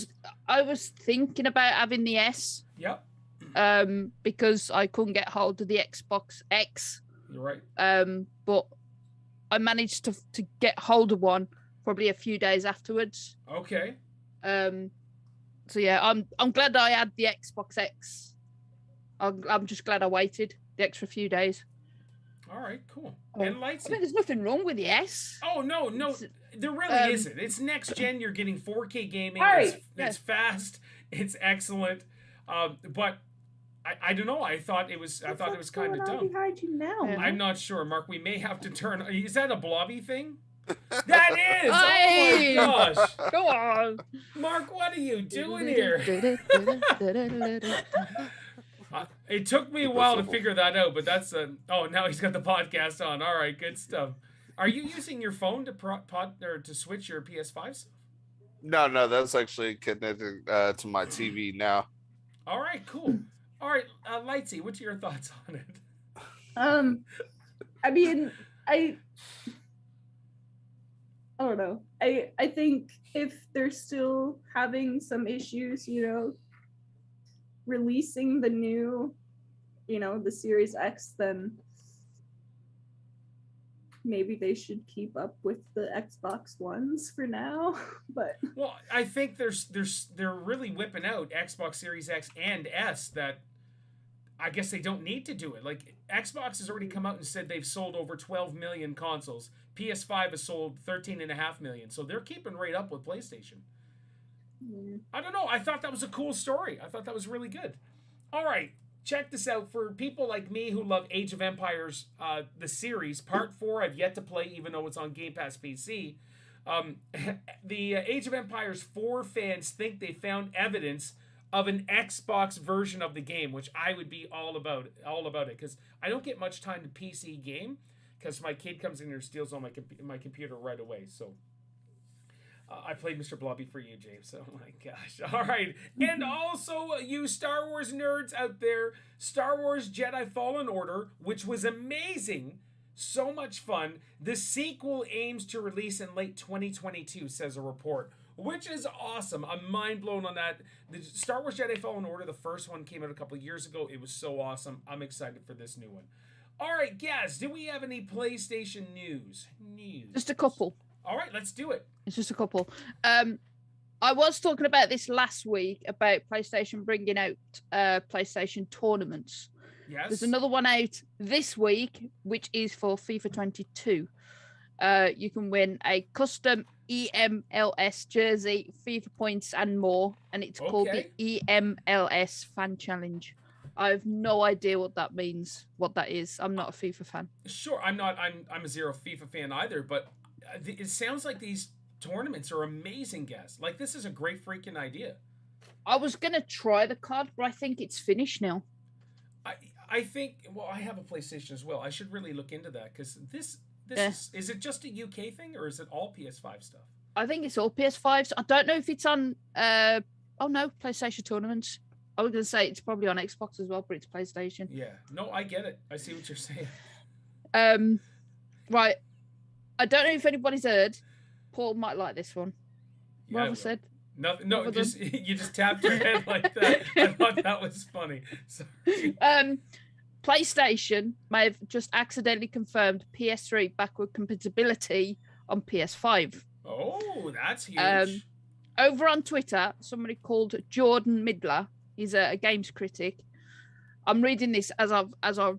I was thinking about having the S. Yep. Because I couldn't get hold of the Xbox X. You're right. But I managed to get hold of one probably a few days afterwards. Okay. So yeah, I'm glad I had the Xbox X. I'm just glad I waited the extra few days. All right, cool. And Lightsy. I mean, there's nothing wrong with the S. Oh no, there really isn't. It's next gen. You're getting 4K gaming. It's fast. It's excellent. But I don't know. I thought it was kind of dumb. Behind you now, I'm not sure, Mark. We may have to turn. Is that a blobby thing? That is. Hey! Oh my gosh. Go on, Mark. What are you doing here? It took me a while to figure that out, but that's now he's got the podcast on. All right, good stuff. Are you using your phone to switch your PS5s? No, that's actually connected to my TV now. All right, cool. All right, Lightsy, what's your thoughts on it? I mean, I don't know. I think if they're still having some issues, releasing the new, the Series X, then maybe they should keep up with the Xbox Ones for now. But I think they're really whipping out Xbox Series X and S that I guess they don't need to do it. Like, Xbox has already come out and said they've sold over 12 million consoles. PS5 has sold 13.5 million. So they're keeping right up with PlayStation. I don't know. I thought that was a cool story. I thought that was really good. All right. Check this out. For people like me who love Age of Empires, the series, Part 4, I've yet to play, even though it's on Game Pass PC. The Age of Empires 4 fans think they found evidence of an Xbox version of the game, which I would be all about it, because I don't get much time to PC game, because my kid comes in here and steals all my computer right away. So I played Mr. Blobby for you, James. Oh my gosh. All right. And also, you Star Wars nerds out there, Star Wars Jedi Fallen Order, which was amazing. So much fun. The sequel aims to release in late 2022, says a report, which is awesome. I'm mind blown on that. The Star Wars Jedi Fallen Order, the first one came out a couple years ago. It was so awesome. I'm excited for this new one. All right, guys, do we have any PlayStation news? Just a couple. All right, let's do it. It's just a couple. I was talking about this last week about PlayStation bringing out PlayStation tournaments. Yes. There's another one out this week, which is for FIFA 22. You can win a custom EMLS jersey, FIFA points, and more, and it's called the EMLS Fan Challenge. I have no idea what that means, what that is. I'm not a FIFA fan. Sure, I'm not. I'm a zero FIFA fan either, but it sounds like these tournaments are amazing, guys. Like, this is a great freaking idea. I was gonna try the card, but I think it's finished now. I think. Well, I have a PlayStation as well. I should really look into that because this is it just a UK thing or is it all PS5 stuff? I think it's all PS5s. I don't know if it's on. Oh no, PlayStation tournaments. I was gonna say it's probably on Xbox as well, but it's PlayStation. Yeah. No, I get it. I see what you're saying. Right. I don't know if anybody's heard. Paul might like this one. Yeah, What said? Nothing. No, you just tapped your head like that. I thought that was funny. Sorry. PlayStation may have just accidentally confirmed PS3 backward compatibility on PS5. Oh, that's huge. Over on Twitter, somebody called Jordan Midler. He's a games critic. I'm reading this as I've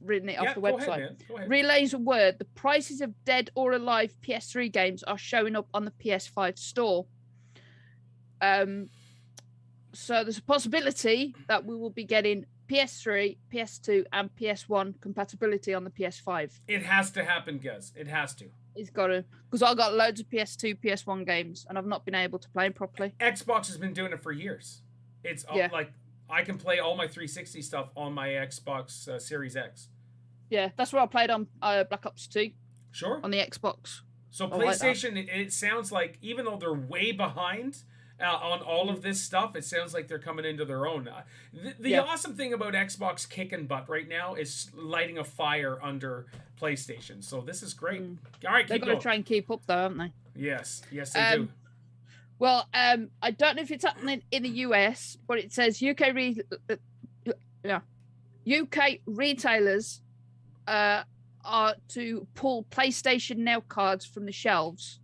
written it off the website. Go ahead. Relays a word. The prices of Dead or Alive PS3 games are showing up on the PS5 store. So there's a possibility that we will be getting PS3, PS2, and PS1 compatibility on the PS5. It has to happen, guys. It has to. It's got to, because I've got loads of PS2, PS1 games, and I've not been able to play them properly. Xbox has been doing it for years. It's like I can play all my 360 stuff on my Xbox Series X. Yeah, that's what I played on Black Ops 2. Sure. On the Xbox. So PlayStation, it sounds like, even though they're way behind on all of this stuff, it sounds like they're coming into their own. The awesome thing about Xbox kicking butt right now is lighting a fire under PlayStation. So this is great. All right, they've got to try and keep up, though, haven't they? Yes, they do. Well, I don't know if it's happening in the US, but it says UK retailers are to pull PlayStation Now cards from the shelves,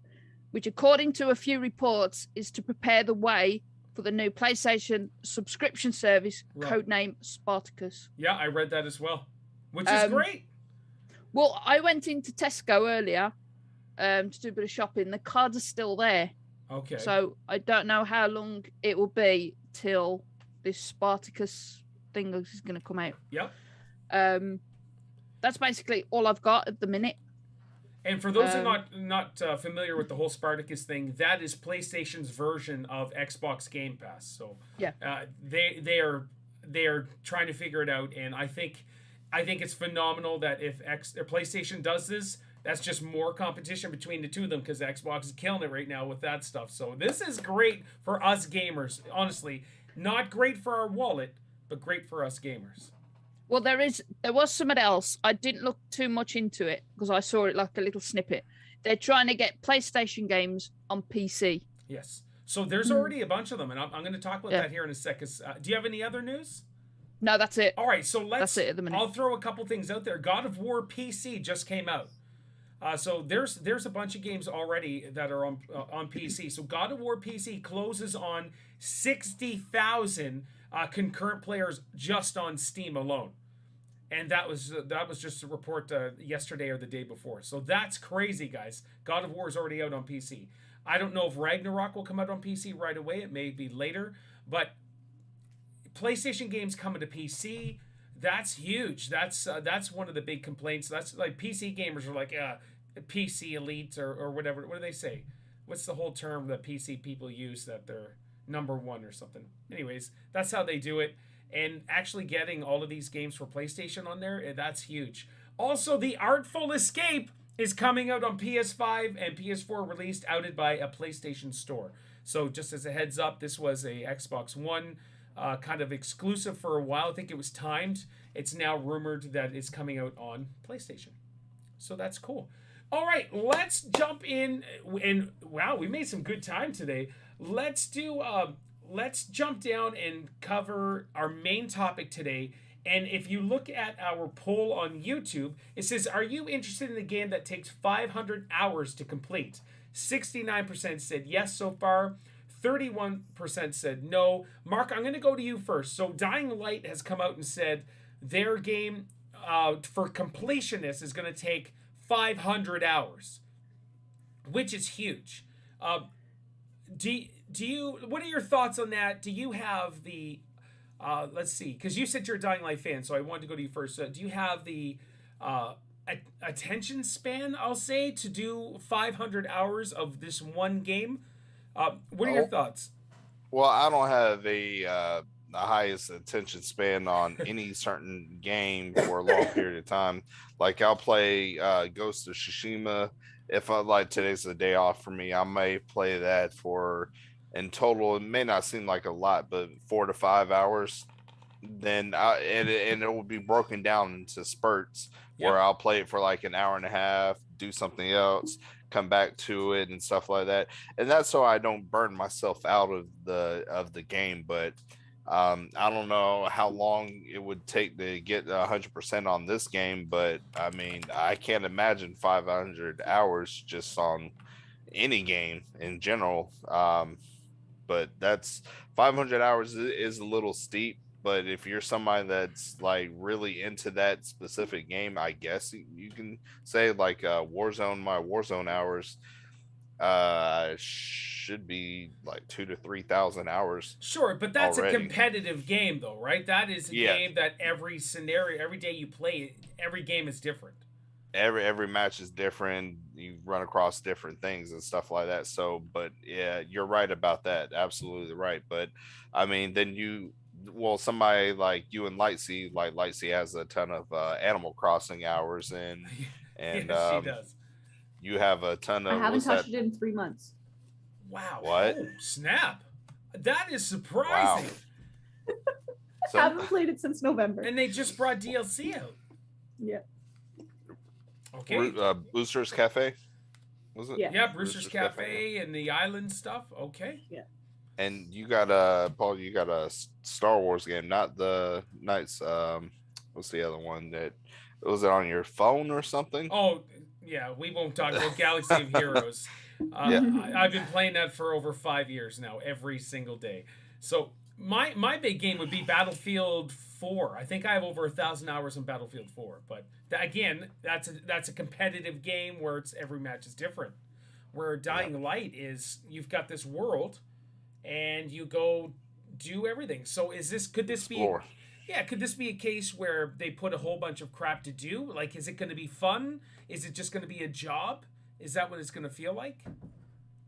which, according to a few reports, is to prepare the way for the new PlayStation subscription service, codename Spartacus. Yeah, I read that as well, which is great. Well, I went into Tesco earlier to do a bit of shopping. The cards are still there. Okay. So I don't know how long it will be till this Spartacus thing is going to come out. Yep. That's basically all I've got at the minute. And for those who are not familiar with the whole Spartacus thing, that is PlayStation's version of Xbox Game Pass. So yeah, they are trying to figure it out, and I think it's phenomenal that if PlayStation does this, that's just more competition between the two of them because Xbox is killing it right now with that stuff. So this is great for us gamers. Honestly, not great for our wallet, but great for us gamers. Well, there was something else. I didn't look too much into it because I saw it like a little snippet. They're trying to get PlayStation games on PC. Yes. So there's already a bunch of them, and I'm going to talk about that here in a sec. Do you have any other news? No, that's it. All right, so that's it at the minute. I'll throw a couple things out there. God of War PC just came out. So there's a bunch of games already that are on PC. So God of War PC closes on 60,000 concurrent players just on Steam alone, and that was just a report yesterday or the day before. So that's crazy, guys. God of War is already out on PC. I don't know if Ragnarok will come out on PC right away. It may be later, but PlayStation games coming to PC. That's huge. That's one of the big complaints. That's like PC gamers are like PC elite or whatever. What do they say? What's the whole term that PC people use that they're number one or something? Anyways, that's how they do it. And actually getting all of these games for PlayStation on there, that's huge. Also, The Artful Escape is coming out on PS5 and PS4, released outed by a PlayStation Store. So just as a heads up, this was a Xbox One kind of exclusive for a while. I think it was timed. It's now rumored that it's coming out on PlayStation. So that's cool. All right, let's jump in. And wow, we made some good time today. Let's jump down and cover our main topic today. And if you look at our poll on YouTube, it says, are you interested in a game that takes 500 hours to complete? 69% said yes so far. 31% said no. Mark, I'm going to go to you first. So Dying Light has come out and said their game for completionists is going to take 500 hours, which is huge. Do you? What are your thoughts on that? Do you have the let's see, because you said you're a Dying Light fan, so I wanted to go to you first. Do you have the attention span, I'll say, to do 500 hours of this one game? What are your thoughts? Well, I don't have the highest attention span on any certain game for a long period of time. Like, I'll play Ghost of Tsushima. If today's the day off for me, I may play that for, in total, it may not seem like a lot, but 4 to 5 hours. Then and it will be broken down into spurts where I'll play it for like an hour and a half, do something else, come back to it and stuff like that. And that's so I don't burn myself out of the game. But I don't know how long it would take to get 100% on this game, but I mean, I can't imagine 500 hours just on any game in general. But that's 500 hours is a little steep. But if you're somebody that's like really into that specific game, I guess you can say like Warzone. My Warzone hours should be like 2,000 to 3,000 hours. Sure, but that's already. A competitive game, though, right? That is a game that every scenario, every day you play, every game is different. Every match is different. You run across different things and stuff like that. So, but yeah, you're right about that. Absolutely right. But I mean, then somebody like you and Lightsy, like Lightsy has a ton of Animal Crossing hours and yes, she does. You have a ton of. I haven't touched it in 3 months. Wow! What? Oh, snap! That is surprising. Wow. I haven't played it since November. And they just brought DLC out. Yeah. Okay. Brewster's Cafe. Was it? Yeah, Brewster's Cafe and the island stuff. Okay. Yeah. And you got Paul, you got a Star Wars game, not the Knights. What's the other one that was it on your phone or something? Oh, yeah, we won't talk about Galaxy of Heroes. I've been playing that for over 5 years now, every single day. So my big game would be Battlefield 4. I think I have over 1,000 hours in Battlefield 4. But again, that's a competitive game where every match is different. Where Dying Light is, you've got this world, and you go do everything. So could this Explore. could this be a case where they put a whole bunch of crap to do? Like, is it going to be fun? Is it just going to be a job? Is that what it's going to feel like?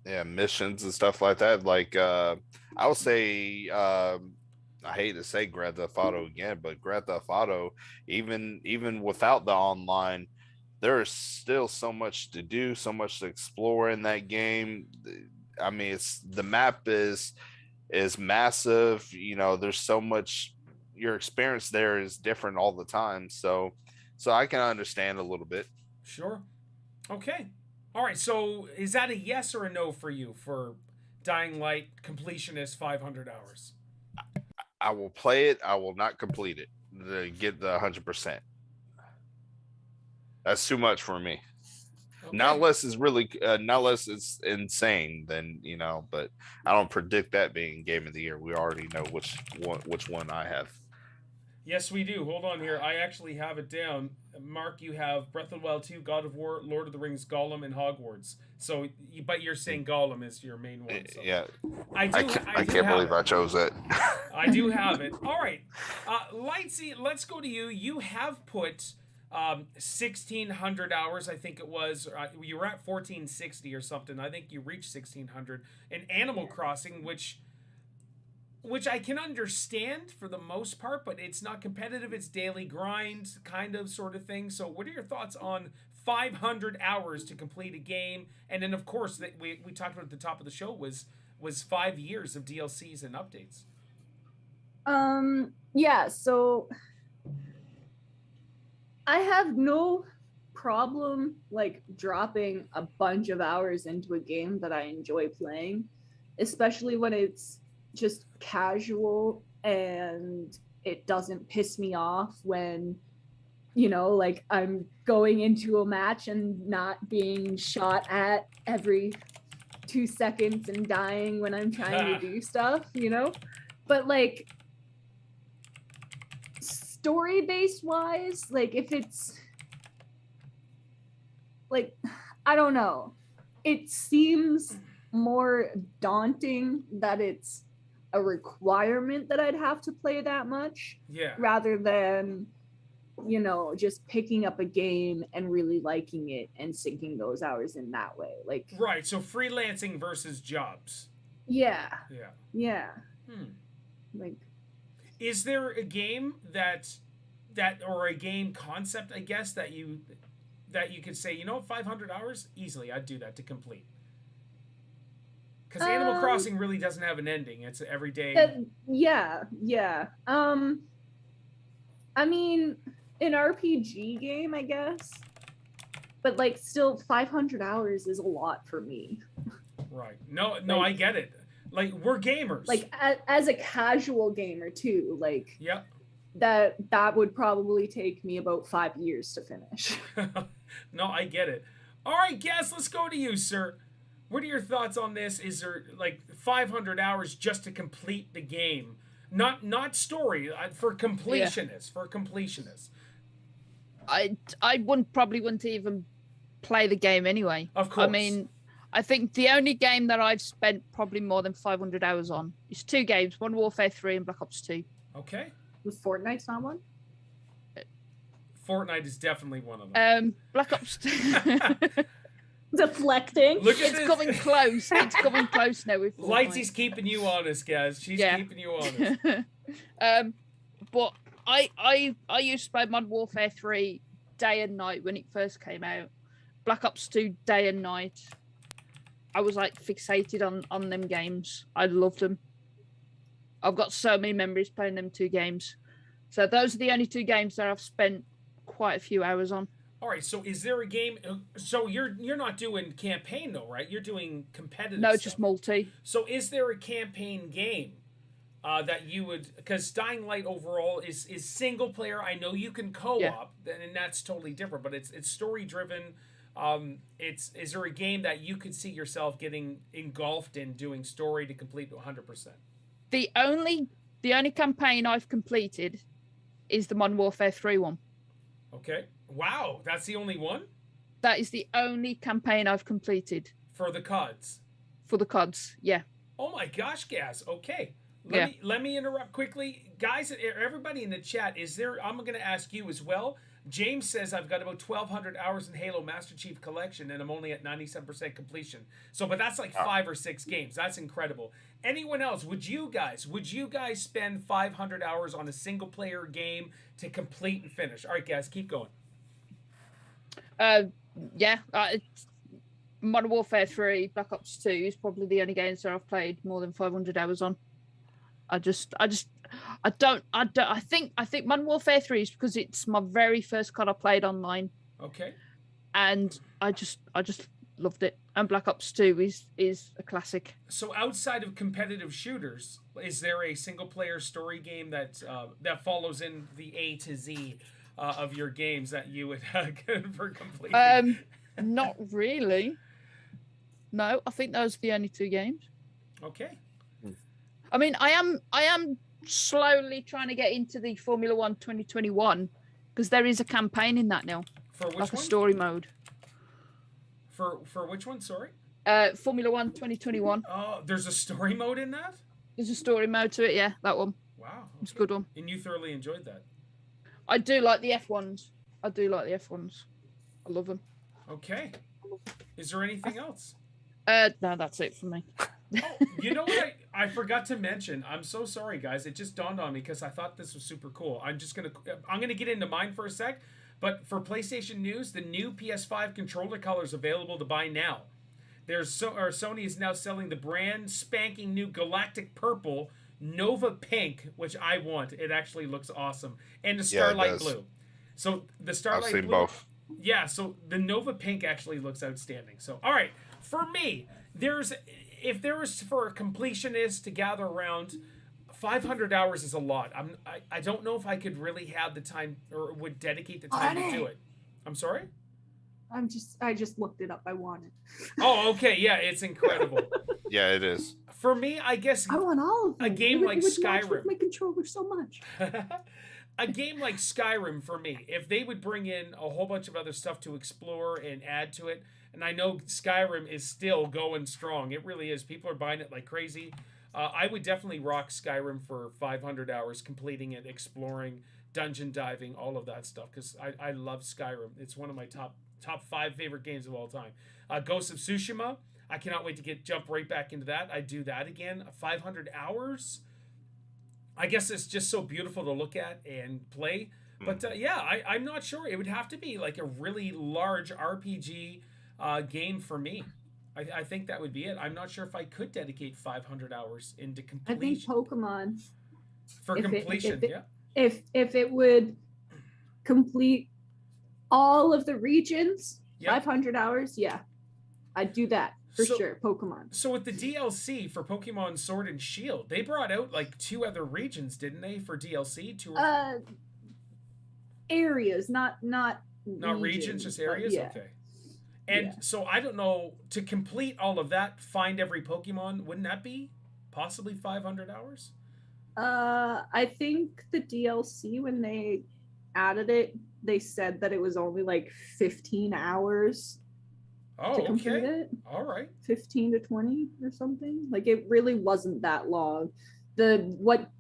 Yeah, missions and stuff like that. Like, I would say, I hate to say Grand Theft Auto again, but Grand Theft Auto, even without the online, there is still so much to do, so much to explore in that game. I mean, the map is massive. You know, there's so much. Your experience there is different all the time. So I can understand a little bit. Sure. Okay. All right. So is that a yes or a no for you for Dying Light completionist 500 hours? I will play it. I will not complete it to get the 100%. That's too much for me. Okay. Not unless it's insane, then, you know, but I don't predict that being game of the year. We already know which one I have. Yes, we do. Hold on here. I actually have it down. Mark, you have Breath of the Wild 2, God of War, Lord of the Rings, Gollum, and Hogwarts. So, but you're saying Gollum is your main one. So. Yeah. I can't believe I chose it. I do have it. All right. Lightsy, let's go to you. You have put 1,600 hours, I think it was. You were at 1,460 or something. I think you reached 1,600 in Animal Crossing, which which I can understand for the most part, but it's not competitive. It's daily grind kind of sort of thing. So what are your thoughts on 500 hours to complete a game? And then, of course, that we talked about at the top of the show was 5 years of DLCs and updates. Yeah, so I have no problem like dropping a bunch of hours into a game that I enjoy playing, especially when it's just casual and it doesn't piss me off when, you know, like I'm going into a match and not being shot at every 2 seconds and dying when I'm trying to do stuff, you know? But like story-based wise, like if it's like, I don't know, it seems more daunting that it's a requirement that I'd have to play that much, rather than, you know, just picking up a game and really liking it and sinking those hours in that way. Like, right, so freelancing versus jobs. Yeah. Like, is there a game that or a game concept, I guess, that you could say, you know, 500 hours easily, I'd do that to complete? Because Animal Crossing really doesn't have an ending. It's every day. Yeah. I mean, an RPG game, I guess. But like, still, 500 hours is a lot for me. Right. No, like, I get it. Like, we're gamers. Like, as a casual gamer too. Like, yeah. That would probably take me about 5 years to finish. No, I get it. All right, Guess, let's go to you, sir. What are your thoughts on this? Is there like 500 hours just to complete the game? Not story, for completionists. For completionists. I probably wouldn't even play the game anyway. Of course. I mean, I think the only game that I've spent probably more than 500 hours on is 2 games: Modern Warfare 3 and Black Ops 2. Okay. Was Fortnite's not one? Fortnite is definitely one of them. Black Ops 2. Deflecting. Look at it's coming close. It's coming close now with Fortnite. Lightsy's keeping you honest, guys. She's keeping you honest. But I used to play Modern Warfare 3 day and night when it first came out. Black Ops 2 day and night. I was like fixated on them games. I loved them. I've got so many memories playing them 2 games. So those are the only 2 games that I've spent quite a few hours on. All right, so is there a game? So you're not doing campaign though, right? You're doing competitive. No, stuff. Just multi. So is there a campaign game that you would? Because Dying Light overall is single player. I know you can co-op, and that's totally different. But it's story driven. Is there a game that you could see yourself getting engulfed in doing story to complete to 100%? The only campaign I've completed is the Modern Warfare 3 one. Okay. Wow, that's the only one? That is the only campaign I've completed. For the CODs? For the CODs, yeah. Oh my gosh, Gaz. Okay. Yeah. Let me interrupt quickly. Guys, everybody in the chat, I'm going to ask you as well. James says I've got about 1,200 hours in Halo Master Chief Collection, and I'm only at 97% completion. So, but that's like 5 or 6 games. That's incredible. Anyone else? Would you guys spend 500 hours on a single player game to complete and finish? All right, guys, keep going. Modern Warfare 3, Black Ops 2 is probably the only games that I've played more than 500 hours on. I think Modern Warfare 3 is because it's my very first COD I played online. Okay. And I just loved it. And Black Ops 2 is a classic. So outside of competitive shooters, is there a single player story game that follows in the A to Z of your games that you would for completing? Not really. No, I think those are the only 2 games. Okay. I mean, I am slowly trying to get into the Formula 1 2021 because there is a campaign in that now. For which like one? A story mode. For which one? Sorry. Formula 1 2021. Oh, there's a story mode in that? There's a story mode to it, yeah, that one. Wow. Okay. It's a good one. And you thoroughly enjoyed that? I do like the F1s. I love them. Okay. Is there anything else? No, that's it for me. Oh, you know what I forgot to mention? I'm so sorry, guys. It just dawned on me because I thought this was super cool. I'm gonna get into mine for a sec, but for PlayStation news, the new PS5 controller colors available to buy now. Sony is now selling the brand spanking new Galactic Purple, Nova Pink, which I want. It actually looks awesome, and the Starlight Blue. So the Starlight I've seen Blue, both. yeah. So the Nova Pink actually looks outstanding. So all right, for me, if there was for a completionist to gather around, 500 hours is a lot. I don't know if I could really have the time or would dedicate the time to do it. I'm sorry? I just looked it up. I want it. Oh, okay. Yeah, it's incredible. Yeah, it is. For me, I guess I want all of them. A game like Skyrim. With my controller so much. A game like Skyrim for me, if they would bring in a whole bunch of other stuff to explore and add to it, and I know Skyrim is still going strong. It really is. People are buying it like crazy. I would definitely rock Skyrim for 500 hours, completing it, exploring, dungeon diving, all of that stuff, because I love Skyrim. It's one of my top 5 favorite games of all time. Ghost of Tsushima, I cannot wait to jump right back into that. I do that again. 500 hours. I guess it's just so beautiful to look at and play. But I'm not sure. It would have to be like a really large RPG game for me. I think that would be it. I'm not sure if I could dedicate 500 hours into completion. I think Pokemon. For completion, yeah. If it would complete all of the regions, 500 hours, yeah. I'd do that for sure. Pokemon. So with the DLC for Pokemon Sword and Shield, they brought out like 2 other regions, didn't they, for DLC? Areas, not regions, just areas. Yeah. Okay. And so I don't know, to complete all of that, find every Pokemon, wouldn't that be possibly 500 hours? I think the DLC, when they added it, they said that it was only like 15 hours to complete it. All right. 15 to 20 or something. Like, it really wasn't that long. What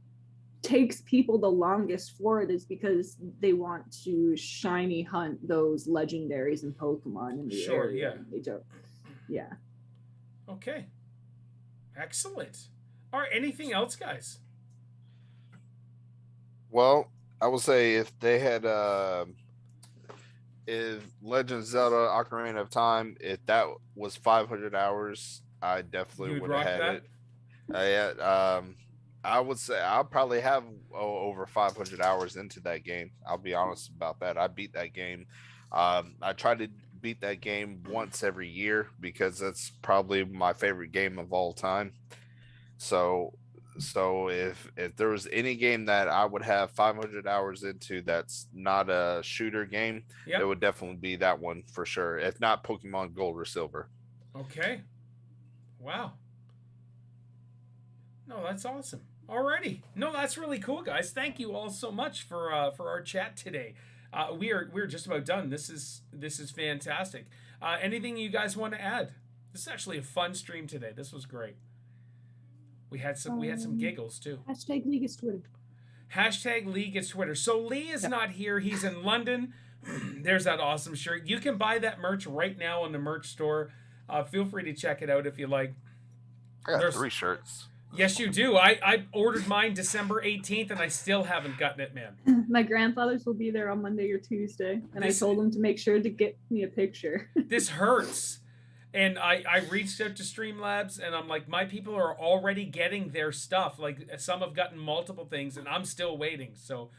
takes people the longest for it is because they want to shiny hunt those legendaries and Pokemon in the area. They don't. Yeah. Okay. Excellent. All right. Anything else, guys? Well, I would say if they had if Legend of Zelda Ocarina of Time, if that was 500 hours, I definitely would have had it. I would say I'll probably have over 500 hours into that game. I'll be honest about that. I beat that game. I try to beat that game once every year because that's probably my favorite game of all time. So if there was any game that I would have 500 hours into that's not a shooter game, it would definitely be that one for sure. If not Pokemon Gold or Silver. Okay. Wow. No, that's awesome. Alrighty. No, that's really cool, guys. Thank you all so much for our chat today. We're just about done. This is fantastic. Anything you guys want to add? This is actually a fun stream today. This was great. We had some giggles too. Hashtag Lee gets Twitter. Hashtag Lee gets Twitter. So Lee is not here. He's in London. There's that awesome shirt. You can buy that merch right now on the merch store. Feel free to check it out if you like. I got 3 shirts. Yes, you do. I ordered mine December 18th, and I still haven't gotten it, man. My grandfather's will be there on Monday or Tuesday, and I told him to make sure to get me a picture. This hurts. And I reached out to Streamlabs, and I'm like, my people are already getting their stuff. Like, some have gotten multiple things, and I'm still waiting. So,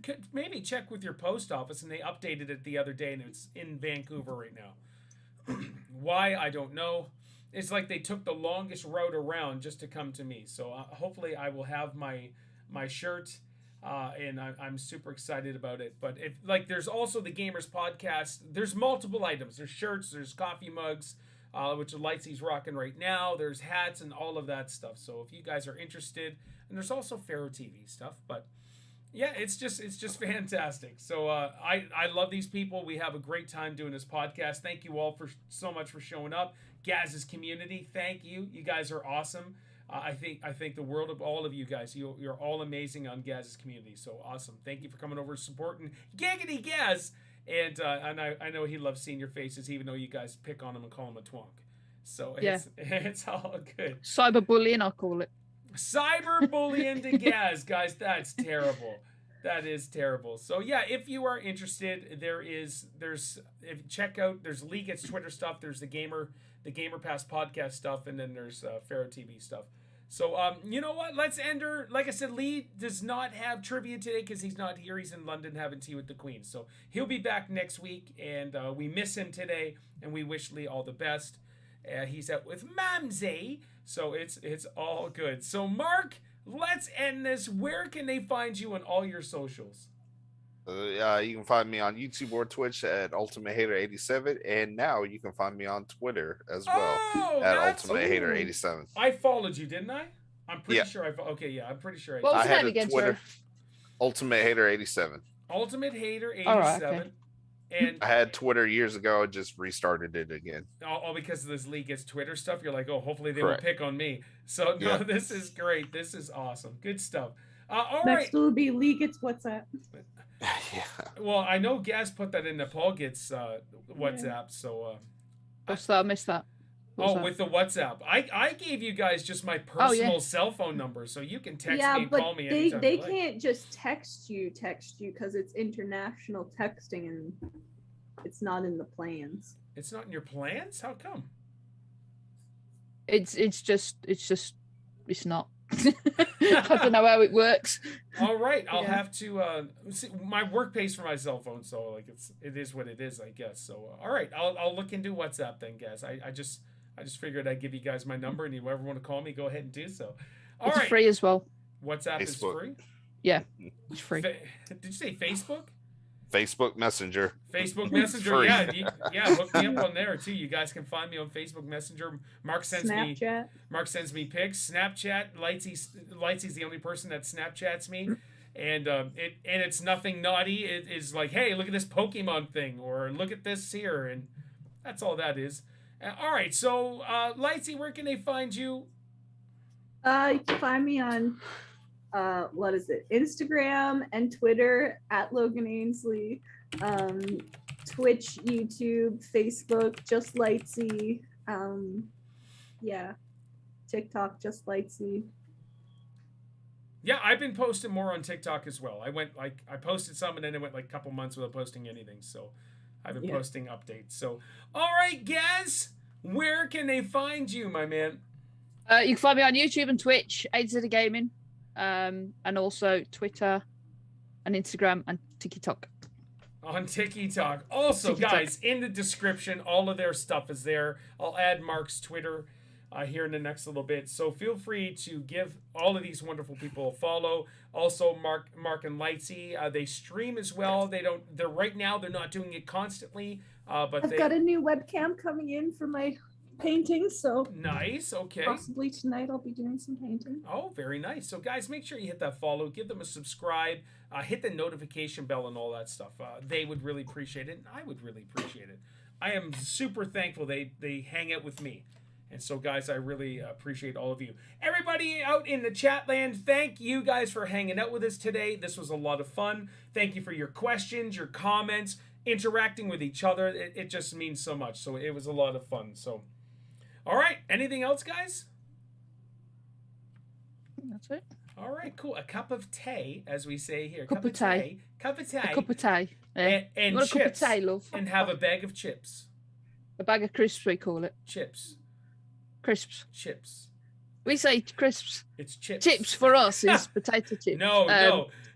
could maybe check with your post office, and they updated it the other day, and it's in Vancouver right now. Why, I don't know. It's like they took the longest road around just to come to me. So hopefully I will have my shirt, and I'm super excited about it. But if there's also the Gamers Podcast. There's multiple items. There's shirts. There's coffee mugs, which Lightsy's rocking right now. There's hats and all of that stuff. So if you guys are interested, and there's also Pharaoh TV stuff. But yeah, it's just fantastic. So I love these people. We have a great time doing this podcast. Thank you all so much for showing up. Gaz's community, thank you. You guys are awesome. I think the world of all of you guys. You're all amazing on Gaz's community. So awesome. Thank you for coming over and supporting Giggity Gaz. And I know he loves seeing your faces, even though you guys pick on him and call him a twonk. So Yeah. it's all good. Cyberbullying, I'll call it. Cyberbullying to Gaz, guys, that's terrible. That is terrible. So yeah, if you are interested, check out, there's Lee Gets Twitter stuff, there's the Gamer Pass podcast stuff, and then there's Pharaoh TV stuff. So you know what? Let's end her. Like I said, Lee does not have trivia today because he's not here. He's in London having tea with the Queen. So he'll be back next week, and we miss him today, and we wish Lee all the best. He's out with Mamsie, so it's all good. So Mark, let's end this. Where can they find you on all your socials? You can find me on YouTube or Twitch at UltimateHater87, and now you can find me on Twitter as well at UltimateHater87. I followed you, didn't I? I'm pretty sure okay, yeah, I'm pretty sure I did. What was I the had name a again, Twitter, sir? UltimateHater87. UltimateHater87. All right, okay. And I had Twitter years ago. I just restarted it again. all because of this Lee Gets Twitter stuff. You're like, oh, hopefully they Correct. will pick on me. So no, Yeah. This is great. This is awesome. Good stuff. All Next right. will be Lee Gets WhatsApp. Yeah. Well, I know Gaz put that in the Paul Gets WhatsApp. So What's that? I missed that. What's that? with the WhatsApp, I gave you guys just my personal cell phone number, so you can text me and call me anytime. they you like. can't just text you because it's international texting and it's not in the plans. It's not in your plans? How come? It's not. I don't know how it works. All right, I'll Yeah. have to see, my work pays for my cell phone, so like it is what it is, I guess. So all right, I'll look into WhatsApp then, guys. I just figured I'd give you guys my number, and if you ever want to call me, go ahead and do so. All It's right, free as well. WhatsApp is Facebook. free. Yeah, it's free. Did you say Facebook? Facebook Messenger. Facebook Messenger, Free. yeah, hook me up on there too. You guys can find me on Facebook Messenger. Mark sends me pics. Snapchat. Lightsy's the only person that Snapchats me, and it's nothing naughty. It is like, hey, look at this Pokemon thing, or look at this here, and that's all that is. All right, so Lightsy, where can they find you? You can find me on what is it? Instagram and Twitter at Logan Ainsley, Twitch, YouTube, Facebook, just Lightsy, yeah, TikTok, just Lightsy. Yeah, I've been posting more on TikTok as well. I posted some, and then it went like a couple months without posting anything. So I've been posting updates. So all right, Gaz, where can they find you, my man? You can find me on YouTube and Twitch, eachother Gaming, and also Twitter and Instagram and TikTok. On TikTok. Also, TikTok. guys, in the description, all of their stuff is there. I'll add Mark's Twitter here in the next little bit. So feel free to give all of these wonderful people a follow. Also, Mark and Lightsy, they stream as well. They're right now, they're not doing it constantly, but I've got a new webcam coming in for my painting, so nice. Okay. possibly tonight I'll be doing some painting. Oh, very nice. So, guys, make sure you hit that follow, give them a subscribe, hit the notification bell and all that stuff. They would really appreciate it, and I would really appreciate it. I am super thankful they hang out with me. And so, guys, I really appreciate all of you. Everybody out in the chat land, thank you guys for hanging out with us today. This was a lot of fun. Thank you for your questions, your comments, interacting with each other. It just means so much. So it was a lot of fun. So, all right. Anything else, guys? That's it. All right, cool. A cup of tea, as we say here. Cup of tea. Cup of tea. A cup of tea. Yeah. And You want a cup of chips. tea, love? And have a bag of chips. A bag of crisps, we call it. Chips. Crisps. Chips. We say crisps. It's chips. Chips for us is potato chips. No.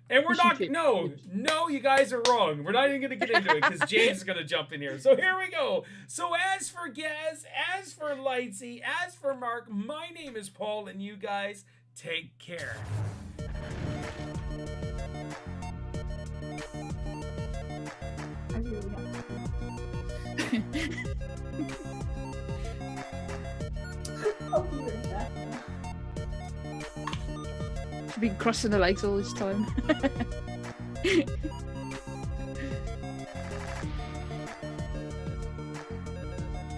And we're fish and not. chips. No, you guys are wrong. We're not even going to get into it because James is going to jump in here. So here we go. So as for Gaz, as for Lightsy, as for Mark, my name is Paul, and you guys take care. I really have to. I'll be right back. She's been crossing her legs all this time.